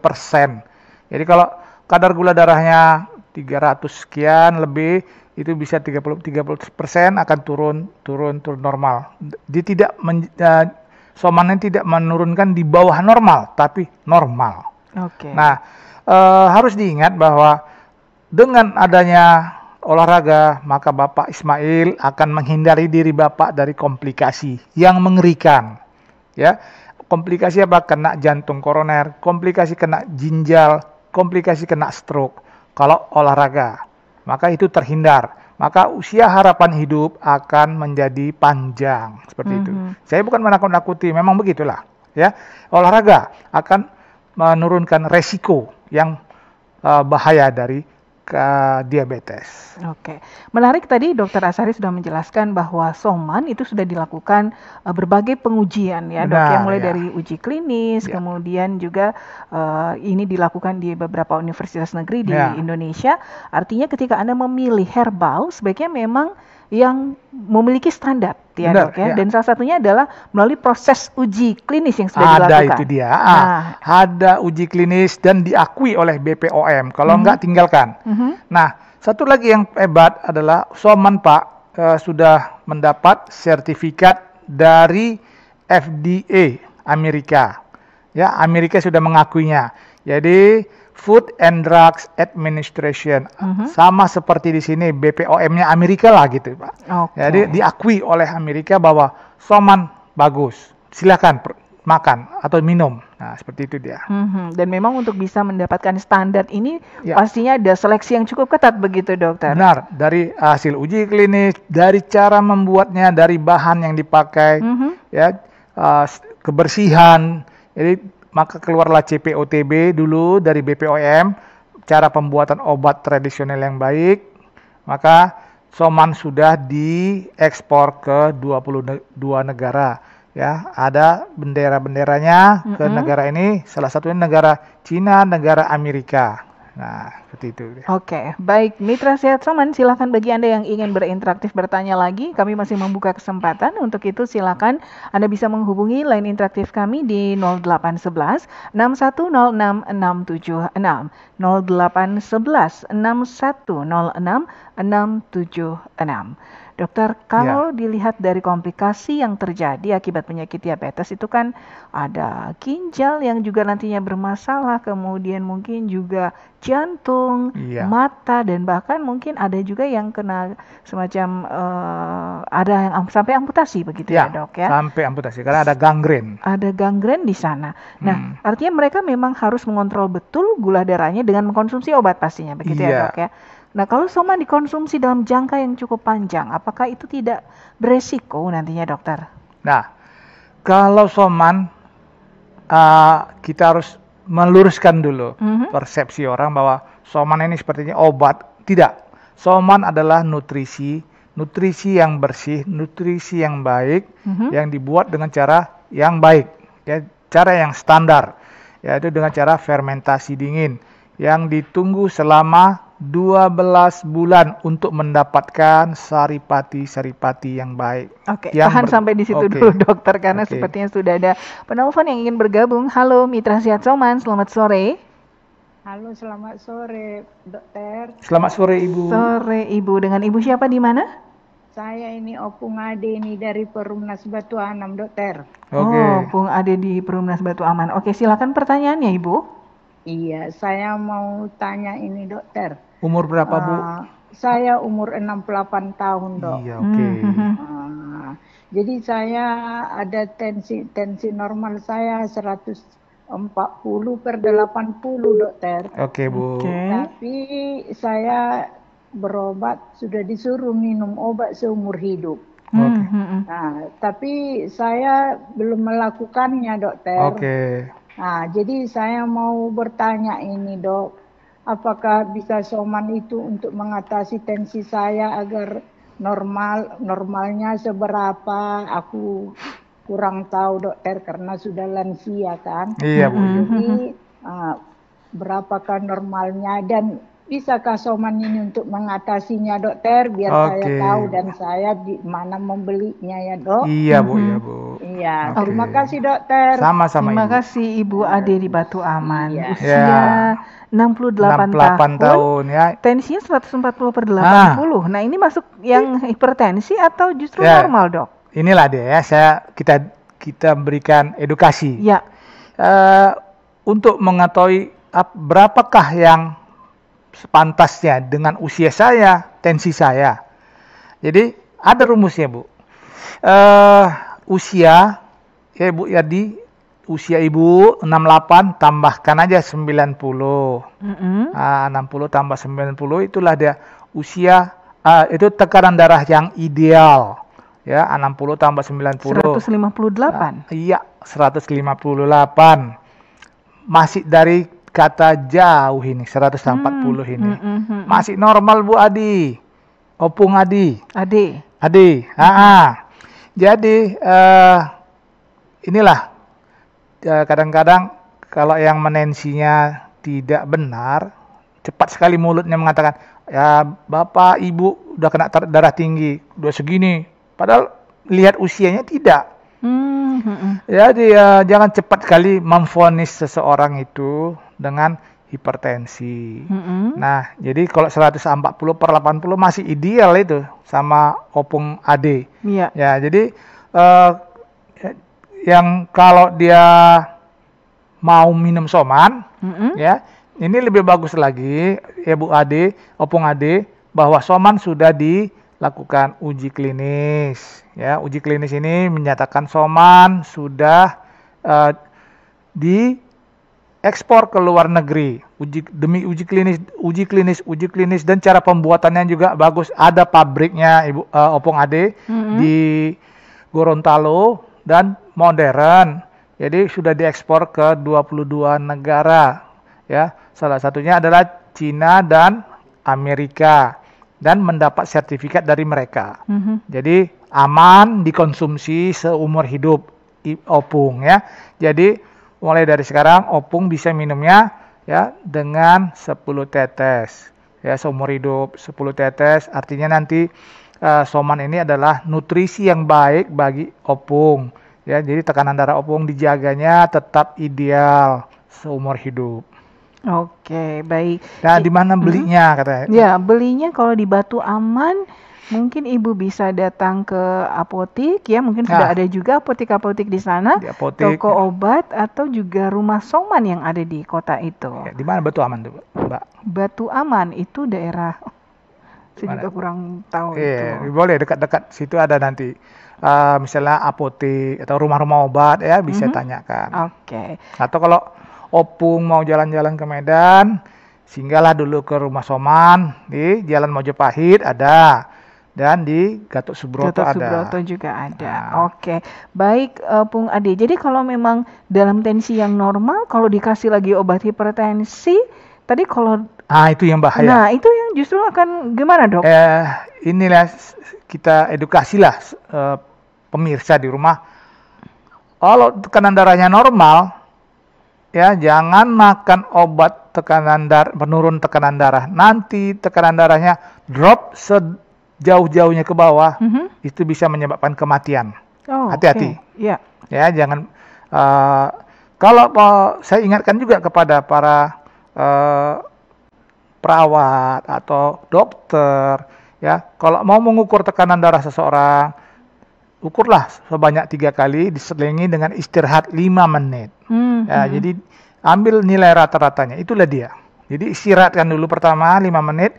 Jadi kalau kadar gula darahnya 300 sekian lebih, itu bisa 30% akan turun normal. Dia tidak Soman tidak menurunkan di bawah normal, tapi normal. Oke. Nah, harus diingat bahwa dengan adanya olahraga, maka Bapak Ismail akan menghindari diri Bapak dari komplikasi yang mengerikan. Ya, komplikasi apa? Kena jantung koroner, komplikasi kena ginjal, komplikasi kena stroke. Kalau olahraga, maka itu terhindar. Maka usia harapan hidup akan menjadi panjang, seperti itu. Saya bukan menakut-nakuti, memang begitulah. Ya, olahraga akan menurunkan resiko yang bahaya dari diabetes. Oke, menarik tadi Dokter Asari sudah menjelaskan bahwa Soman itu sudah dilakukan berbagai pengujian ya, Dok, ya, mulai dari uji klinis, kemudian juga ini dilakukan di beberapa universitas negeri di Indonesia. Artinya ketika Anda memilih herbal, sebaiknya memang yang memiliki standar ya, Dok ya. Dan salah satunya adalah melalui proses uji klinis yang sudah dilakukan. Ada itu dia. Ada uji klinis dan diakui oleh BPOM. Kalau enggak tinggalkan. Nah, satu lagi yang hebat adalah Soman Pak sudah mendapat sertifikat dari FDA Amerika. Ya, Amerika sudah mengakuinya. Jadi Food and Drugs Administration, sama seperti di sini BPOM-nya Amerika lah gitu, Pak. Jadi diakui oleh Amerika bahwa Soman bagus, silakan makan atau minum. Nah, seperti itu dia. Dan memang untuk bisa mendapatkan standar ini pastinya ada seleksi yang cukup ketat begitu, dokter? Benar, dari hasil uji klinis, dari cara membuatnya, dari bahan yang dipakai, ya, kebersihan. Jadi maka keluarlah CPOTB dulu dari BPOM, cara pembuatan obat tradisional yang baik. Maka Soman sudah diekspor ke 22 negara. Ya, ada bendera-benderanya ke negara ini, salah satunya negara Cina, negara Amerika. Nah, seperti itu. Oke, baik. Mitra Sehat Soman, silakan bagi Anda yang ingin berinteraktif bertanya lagi, kami masih membuka kesempatan. Untuk itu silakan Anda bisa menghubungi line interaktif kami di 0811 6106 676. 0811 6106 676. Dokter, kalau dilihat dari komplikasi yang terjadi akibat penyakit diabetes itu kan ada ginjal yang juga nantinya bermasalah, kemudian mungkin juga jantung, mata, dan bahkan mungkin ada juga yang kena semacam ada yang sampai amputasi begitu ya, Dok ya? Sampai amputasi karena ada gangren. Ada gangren di sana. Nah, artinya mereka memang harus mengontrol betul gula darahnya dengan mengkonsumsi obat pastinya begitu ya, Dok ya? Nah, kalau Soman dikonsumsi dalam jangka yang cukup panjang, apakah itu tidak beresiko nantinya, dokter? Nah, kalau Soman, kita harus meluruskan dulu persepsi orang bahwa Soman ini sepertinya obat. Tidak. Soman adalah nutrisi yang bersih, nutrisi yang baik, yang dibuat dengan cara yang baik, ya, cara yang standar, yaitu dengan cara fermentasi dingin, yang ditunggu selama 12 bulan untuk mendapatkan saripati-saripati yang baik. Oke, tahan sampai di situ dulu dokter, karena sepertinya sudah ada penelpon yang ingin bergabung. Halo Mitra Sehat Soman, selamat sore. Halo, selamat sore dokter. Selamat sore Ibu. Sore Ibu, dengan Ibu siapa di mana? Saya ini Opung Ade ini dari Perumnas Batu Anam dokter. Oh, Opung Ade di Perumnas Batu Aman. Oke, silakan pertanyaannya Ibu. Iya, saya mau tanya ini dokter. Umur berapa Bu? Saya umur 68 tahun dok. Iya, oke. Jadi saya ada tensi normal saya 140/80 dokter. Oke Bu. Tapi saya berobat, sudah disuruh minum obat seumur hidup. Nah, tapi saya belum melakukannya dokter. Nah, jadi saya mau bertanya ini dok, apakah bisa Soman itu untuk mengatasi tensi saya agar normalnya seberapa? Aku kurang tahu dokter karena sudah lansia kan. Iya Bu. Jadi berapakah normalnya dan bisakah Soman ini untuk mengatasinya dokter biar saya tahu dan saya di mana membelinya ya dok? Iya Bu, iya Bu. Iya, terima kasih dokter. Sama-sama Terima Ibu. kasih Ibu Ade di Batu Aman. Iya. Usia 68 tahun ya. Tensinya 140/80. Nah, ini masuk yang hipertensi atau justru normal, Dok? Inilah dia ya, kita berikan edukasi. Ya. Untuk mengetahui berapakah yang sepantasnya dengan usia saya, tensi saya. Jadi ada rumusnya Bu. Usia ya Bu Yadi, usia Ibu 68 tambahkan aja 90. 60 tambah 90 itulah dia usia, itu tekanan darah yang ideal. Ya, 60 tambah 90. 158. Iya, 158. Masih dari kata jauh ini, 140 ini. Masih normal Bu Adi. Opung Adi. Ade. Jadi, inilah, kadang-kadang kalau yang menensinya tidak benar, cepat sekali mulutnya mengatakan, ya Bapak, Ibu udah kena darah tinggi, udah segini. Padahal lihat usianya tidak. Jadi jangan cepat kali memvonis seseorang itu dengan hipertensi. Nah, jadi kalau 140/80 masih ideal itu sama Opung Ade. Iya. Ya, jadi yang kalau dia mau minum Soman, ya, ini lebih bagus lagi ya Bu Ade, Opung Ade, bahwa Soman sudah dilakukan uji klinis. Ya, uji klinis ini menyatakan Soman sudah diekspor ke luar negeri. Uji klinis dan cara pembuatannya juga bagus. Ada pabriknya Ibu Opung Ade di Gorontalo dan modern. Jadi sudah diekspor ke 22 negara. Ya, salah satunya adalah Cina dan Amerika dan mendapat sertifikat dari mereka. Jadi aman dikonsumsi seumur hidup Opung ya. Jadi mulai dari sekarang Opung bisa minumnya ya dengan 10 tetes ya seumur hidup. 10 tetes artinya nanti Soman ini adalah nutrisi yang baik bagi Opung ya. Jadi tekanan darah Opung dijaganya tetap ideal seumur hidup. Oke, baik. Nah, di mana belinya katanya? Ya, belinya kalau di Batu Aman, mungkin Ibu bisa datang ke apotik ya, mungkin sudah ada juga apotik-apotik di sana, di apotik, toko obat atau juga rumah Soman yang ada di kota itu. Ya, di mana Batu Aman tuh, Mbak? Batu Aman itu daerah, saya juga kurang tahu itu. Boleh dekat-dekat situ ada nanti. Misalnya apotik atau rumah-rumah obat ya bisa tanyakan. Oke. Atau kalau Opung mau jalan-jalan ke Medan, singgahlah dulu ke rumah Soman di Jalan Mojopahit ada dan di Gatot Subroto ada. Gatot Subroto juga ada. Oke, baik Pung Ade. Jadi kalau memang dalam tensi yang normal, kalau dikasih lagi obat hipertensi, tadi kalau itu yang bahaya. Nah, itu yang justru akan gimana, Dok? Inilah kita edukasilah pemirsa di rumah. Kalau tekanan darahnya normal, ya jangan makan obat penurun tekanan darah, nanti tekanan darahnya drop sejauh-jauhnya ke bawah, itu bisa menyebabkan kematian. Hati-hati. Okay. Ya, jangan. Kalau saya ingatkan juga kepada para perawat atau dokter, ya, kalau mau mengukur tekanan darah seseorang, ukurlah sebanyak 3 kali, diselingi dengan istirahat 5 menit. Jadi ambil nilai rata-ratanya, itulah dia. Jadi istirahatkan dulu pertama 5 menit,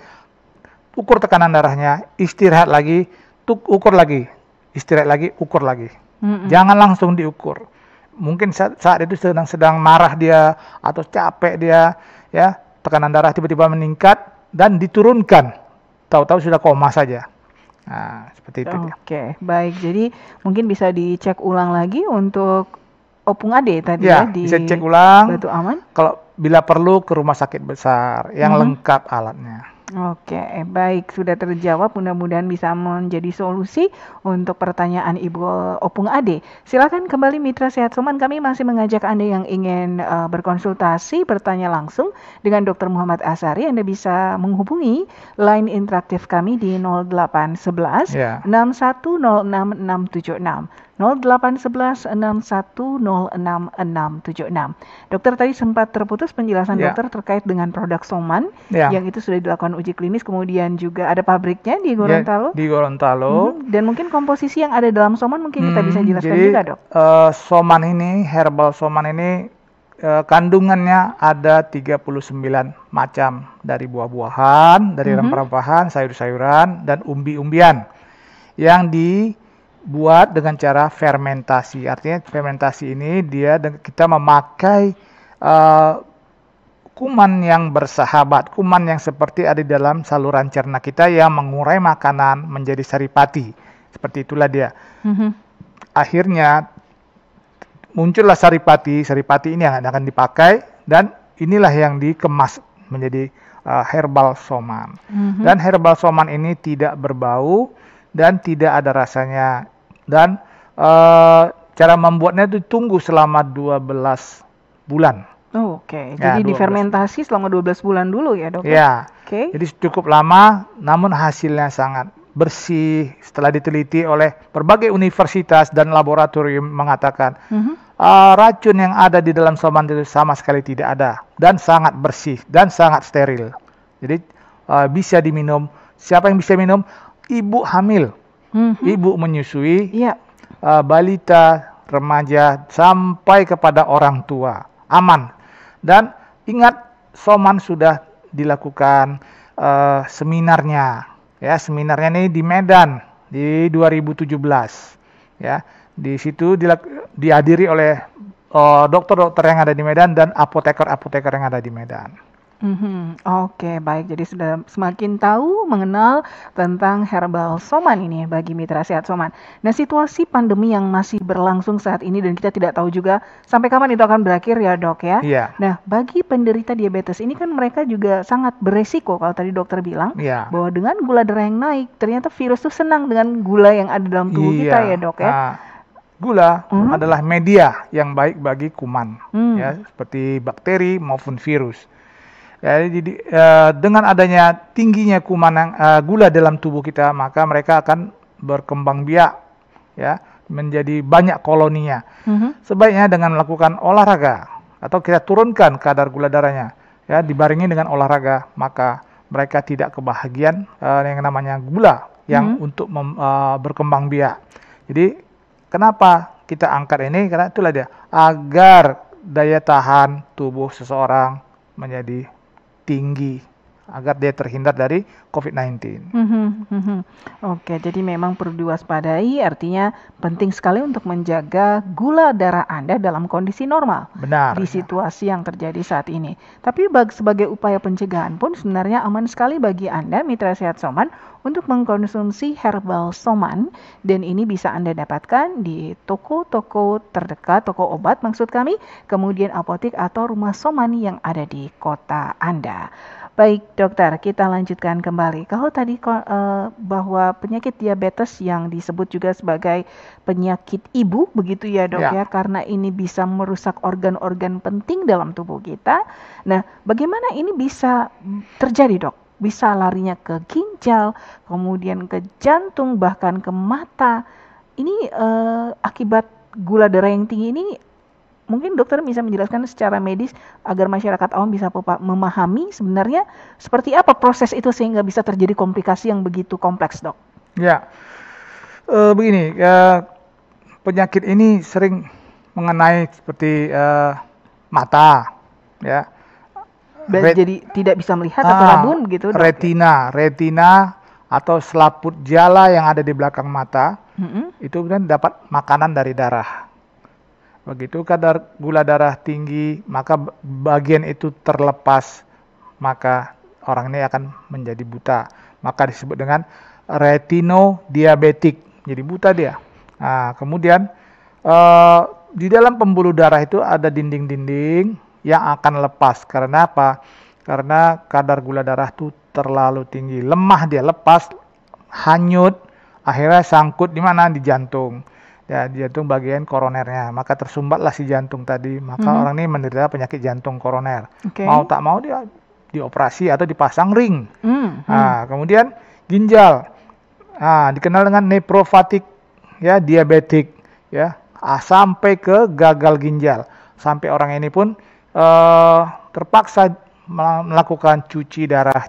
ukur tekanan darahnya, istirahat lagi, ukur lagi, istirahat lagi, ukur lagi. Jangan langsung diukur. Mungkin saat itu sedang marah dia atau capek dia, ya, tekanan darah tiba-tiba meningkat dan diturunkan, tahu-tahu sudah koma saja. Nah, seperti itu. Oke, baik. Jadi mungkin bisa dicek ulang lagi untuk Opung Ade tadi di bisa cek ulang. Batu Aman. Kalau bila perlu ke rumah sakit besar yang lengkap alatnya. Oke, baik, sudah terjawab. Mudah-mudahan bisa menjadi solusi untuk pertanyaan Ibu Opung Ade. Silakan kembali Mitra Sehat Soman, kami masih mengajak Anda yang ingin berkonsultasi, bertanya langsung dengan Dr. Muhammad Asari. Anda bisa menghubungi line interaktif kami di 0811 6106676. 0811 6106676. Dokter, tadi sempat terputus penjelasan dokter terkait dengan produk Soman yang itu sudah dilakukan uji klinis, kemudian juga ada pabriknya di Gorontalo. Di Gorontalo. Dan mungkin komposisi yang ada dalam Soman mungkin kita bisa jelaskan juga, Dok. Soman ini, herbal Soman ini kandungannya ada 39 macam, dari buah-buahan, dari rempah-rempahan, sayur-sayuran, dan umbi-umbian yang dibuat dengan cara fermentasi. Artinya fermentasi ini kita memakai kuman yang bersahabat, kuman yang seperti ada di dalam saluran cerna kita yang mengurai makanan menjadi saripati. Seperti itulah dia. Akhirnya muncullah saripati ini yang akan dipakai, dan inilah yang dikemas menjadi herbal Soman. Dan herbal Soman ini tidak berbau dan tidak ada rasanya, dan cara membuatnya itu tunggu selama 12 bulan. Oke. Jadi difermentasi selama 12 bulan dulu ya, Dok? Ya. Jadi cukup lama, namun hasilnya sangat bersih. Setelah diteliti oleh berbagai universitas dan laboratorium mengatakan racun yang ada di dalam Soman itu sama sekali tidak ada, dan sangat bersih dan sangat steril. Jadi bisa diminum. Siapa yang bisa minum? Ibu hamil, ibu menyusui, balita, remaja, sampai kepada orang tua, aman. Dan ingat, Soman sudah dilakukan seminarnya, ya, seminarnya ini di Medan di 2017, ya. Di situ dihadiri oleh dokter-dokter yang ada di Medan dan apoteker-apoteker yang ada di Medan. Oke, baik. Jadi sudah semakin tahu mengenal tentang herbal Soman ini bagi Mitra Sehat Soman. Nah, situasi pandemi yang masih berlangsung saat ini dan kita tidak tahu juga sampai kapan itu akan berakhir ya, Dok, ya. Nah, bagi penderita diabetes ini kan mereka juga sangat beresiko, kalau tadi dokter bilang bahwa dengan gula darah yang naik, ternyata virus itu senang dengan gula yang ada dalam tubuh kita ya, Dok, ya. Gula adalah media yang baik bagi kuman, ya, seperti bakteri maupun virus. Ya, jadi dengan adanya tingginya kuman gula dalam tubuh kita, maka mereka akan berkembang biak, ya, menjadi banyak koloninya. Sebaiknya dengan melakukan olahraga atau kita turunkan kadar gula darahnya, ya, dibarengi dengan olahraga, maka mereka tidak kebahagiaan yang namanya gula yang untuk berkembang biak. Jadi kenapa kita angkat ini? Karena itulah dia, agar daya tahan tubuh seseorang menjadi tinggi, agar dia terhindar dari COVID-19. Oke, jadi memang perlu diwaspadai, artinya penting sekali untuk menjaga gula darah Anda dalam kondisi normal. Benar. Di situasi yang terjadi saat ini. Tapi sebagai upaya pencegahan pun sebenarnya aman sekali bagi Anda, Mitra Sehat Soman, untuk mengkonsumsi herbal Soman, dan ini bisa Anda dapatkan di toko-toko terdekat, toko obat maksud kami, kemudian apotek atau rumah Soman yang ada di kota Anda. Baik dokter, kita lanjutkan kembali. Kalau tadi bahwa penyakit diabetes yang disebut juga sebagai penyakit ibu, begitu ya dok ya, karena ini bisa merusak organ-organ penting dalam tubuh kita. Nah, bagaimana ini bisa terjadi dok? Bisa larinya ke ginjal, kemudian ke jantung, bahkan ke mata. Ini akibat gula darah yang tinggi ini. Mungkin dokter bisa menjelaskan secara medis agar masyarakat awam bisa memahami sebenarnya seperti apa proses itu sehingga bisa terjadi komplikasi yang begitu kompleks, dok. Ya, begini, penyakit ini sering mengenai seperti mata, ya. Jadi tidak bisa melihat atau rabun gitu, dok. Retina atau selaput jala yang ada di belakang mata, itu kan dapat makanan dari darah. Begitu kadar gula darah tinggi, maka bagian itu terlepas, maka orang ini akan menjadi buta. Maka disebut dengan retinodiabetik, jadi buta dia. Nah, kemudian di dalam pembuluh darah itu ada dinding-dinding yang akan lepas. Karena apa? Karena kadar gula darah itu terlalu tinggi, lemah dia, lepas, hanyut, akhirnya sangkut di mana? Di jantung. Ya, jantung bagian koronernya, maka tersumbatlah si jantung tadi, maka orang ini menderita penyakit jantung koroner. Mau tak mau dia dioperasi atau dipasang ring. Nah, kemudian ginjal, dikenal dengan nephropatik, ya, diabetik, ya, sampai ke gagal ginjal, sampai orang ini pun terpaksa melakukan cuci darah.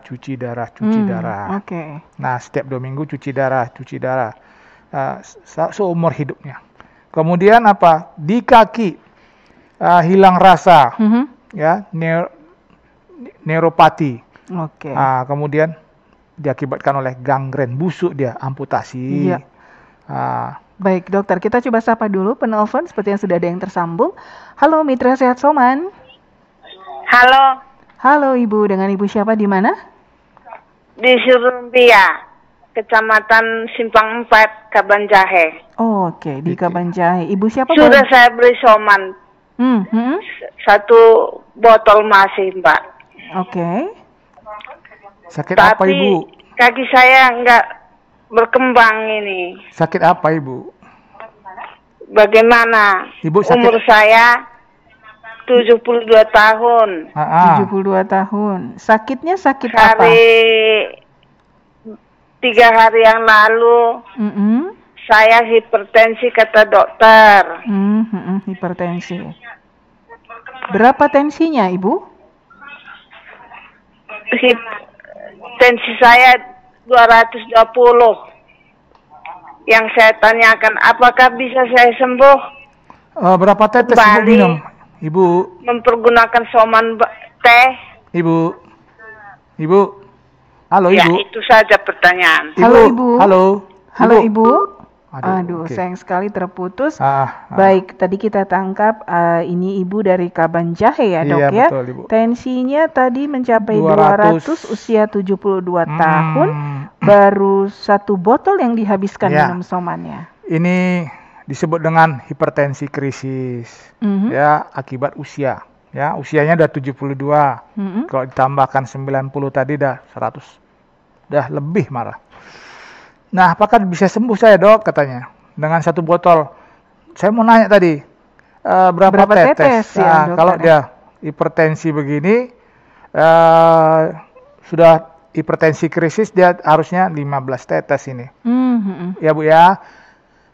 Nah, setiap 2 minggu cuci darah. Seumur hidupnya. Kemudian apa? Di kaki hilang rasa, ya, neuropati. Kemudian diakibatkan oleh gangren, busuk dia, amputasi. Baik dokter, kita coba sapa dulu penelpon seperti yang sudah ada yang tersambung. Halo Mitra Sehat Soman. Halo Ibu, dengan Ibu siapa di mana? Di Surumpia, Kecamatan Simpang 4, Kabanjahe. Oke, di Kabanjahe. Ibu siapa? Sudah saya beli Soman. 1 botol masih, Mbak. Sakit apa Ibu? Kaki saya enggak berkembang ini. Sakit apa Ibu? Bagaimana? Ibu sakit... Umur saya 72 tahun. 72 tahun. Sakitnya sakit apa? 3 hari yang lalu, saya hipertensi kata dokter. Hipertensi. Berapa tensinya, Ibu? Tensi saya 220. Yang saya tanyakan, apakah bisa saya sembuh? Berapa tetes Ibu minum? Ibu. Mempergunakan Soman teh. Ibu. Halo ya, Ibu. Itu saja pertanyaan. Halo Ibu. Halo Ibu. Aduh, sayang sekali terputus. Baik, tadi kita tangkap ini Ibu dari Kabanjahe ya dok ya. Betul, Ibu. Tensinya tadi mencapai 200, usia 72 tahun. Baru 1 botol yang dihabiskan minum Somannya. Ini disebut dengan hipertensi krisis, ya, akibat usia. Ya, usianya udah 72. Kalau ditambahkan 90 tadi dah 100. Dah lebih marah. Nah, apakah bisa sembuh saya, Dok? Katanya. Dengan 1 botol. Saya mau nanya tadi, berapa tetes? Nah, kalau dia hipertensi begini, sudah hipertensi krisis, dia harusnya 15 tetes ini. Ya, Bu ya.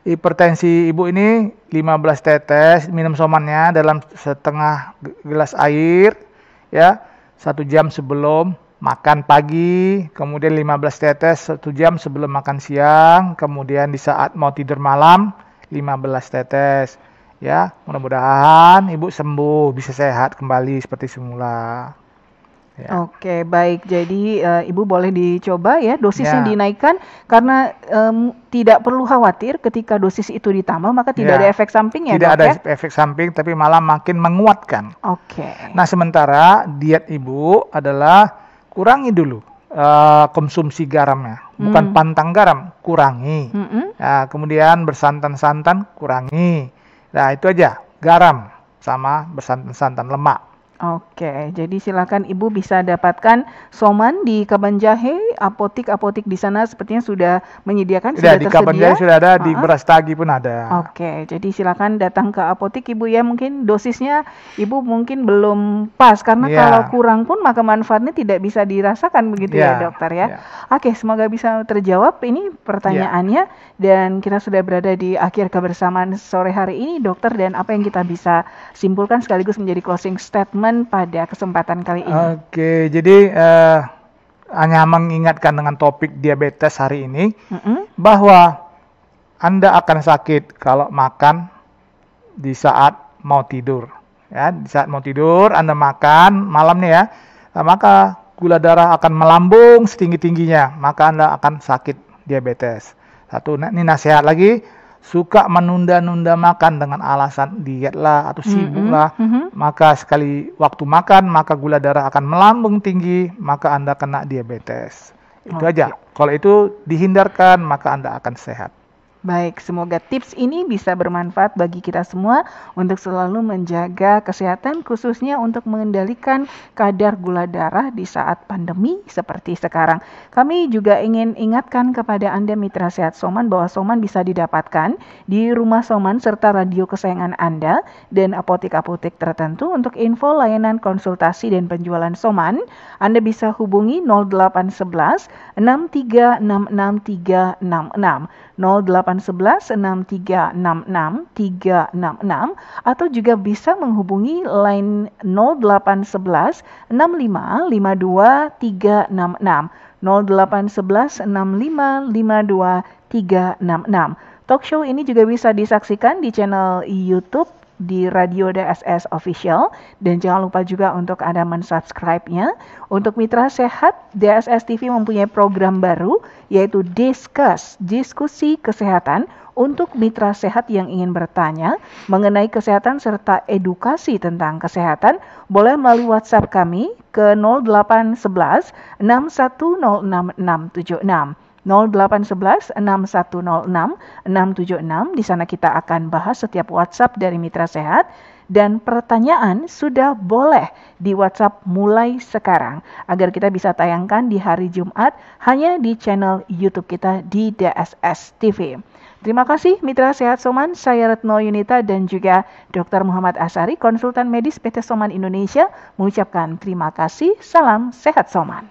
Hipertensi Ibu ini 15 tetes, minum Somannya dalam setengah gelas air, ya, 1 jam sebelum makan pagi, kemudian 15 tetes 1 jam sebelum makan siang, kemudian di saat mau tidur malam 15 tetes. Ya, mudah-mudahan Ibu sembuh, bisa sehat kembali seperti semula. Ya. Oke, baik. Jadi Ibu boleh dicoba ya, dosisnya dinaikkan karena tidak perlu khawatir ketika dosis itu ditambah maka tidak ada efek samping ya, Tidak dok, ada efek samping, tapi malah makin menguatkan. Nah, sementara diet Ibu adalah kurangi dulu konsumsi garamnya, bukan pantang garam, kurangi. Nah, kemudian bersantan-santan kurangi. Nah, itu aja, garam sama bersantan-santan lemak. Oke, jadi silakan Ibu bisa dapatkan Soman di Kabanjahe, apotik-apotik di sana sepertinya sudah menyediakan, sudah di tersedia. Kabanjahe sudah ada, di Brastagi pun ada. Oke, jadi silakan datang ke apotik Ibu ya, mungkin dosisnya Ibu mungkin belum pas, karena kalau kurang pun maka manfaatnya tidak bisa dirasakan begitu ya dokter ya. Oke, semoga bisa terjawab ini pertanyaannya, dan kita sudah berada di akhir kebersamaan sore hari ini dokter, dan apa yang kita bisa simpulkan sekaligus menjadi closing statement pada kesempatan kali ini. Oke, jadi hanya mengingatkan dengan topik diabetes hari ini, bahwa Anda akan sakit kalau makan di saat mau tidur. Ya, di saat mau tidur Anda makan malam nih ya, maka gula darah akan melambung setinggi-tingginya, maka Anda akan sakit diabetes. Satu, ini nasihat lagi, suka menunda-nunda makan dengan alasan diet lah atau sibuk lah, maka sekali waktu makan maka gula darah akan melambung tinggi, maka Anda kena diabetes. Itu aja. Kalau itu dihindarkan maka Anda akan sehat. Baik, semoga tips ini bisa bermanfaat bagi kita semua untuk selalu menjaga kesehatan, khususnya untuk mengendalikan kadar gula darah di saat pandemi seperti sekarang. Kami juga ingin ingatkan kepada Anda mitra sehat Soman bahwa Soman bisa didapatkan di rumah Soman serta radio kesayangan Anda dan apotek-apotek tertentu. Untuk info layanan konsultasi dan penjualan Soman, Anda bisa hubungi 0811 6366 366. 0811 6366 366 atau juga bisa menghubungi line 0811 65 52 366 0811 65 52 366. Talk show ini juga bisa disaksikan di channel YouTube di Radio DSS Official, dan jangan lupa juga untuk Anda mensubscribe-nya. Untuk mitra sehat, DSS TV mempunyai program baru yaitu Discuss, diskusi kesehatan, untuk mitra sehat yang ingin bertanya mengenai kesehatan serta edukasi tentang kesehatan. Boleh melalui WhatsApp kami ke 0811 6106 676. 0811 6106 676. Di sana kita akan bahas setiap WhatsApp dari mitra sehat, dan pertanyaan sudah boleh di WhatsApp mulai sekarang agar kita bisa tayangkan di hari Jumat hanya di channel YouTube kita di DSS TV. Terima kasih mitra sehat Soman, saya Retno Yunita dan juga Dr. Muhammad Asari, konsultan medis PT Soman Indonesia, mengucapkan terima kasih. Salam sehat Soman.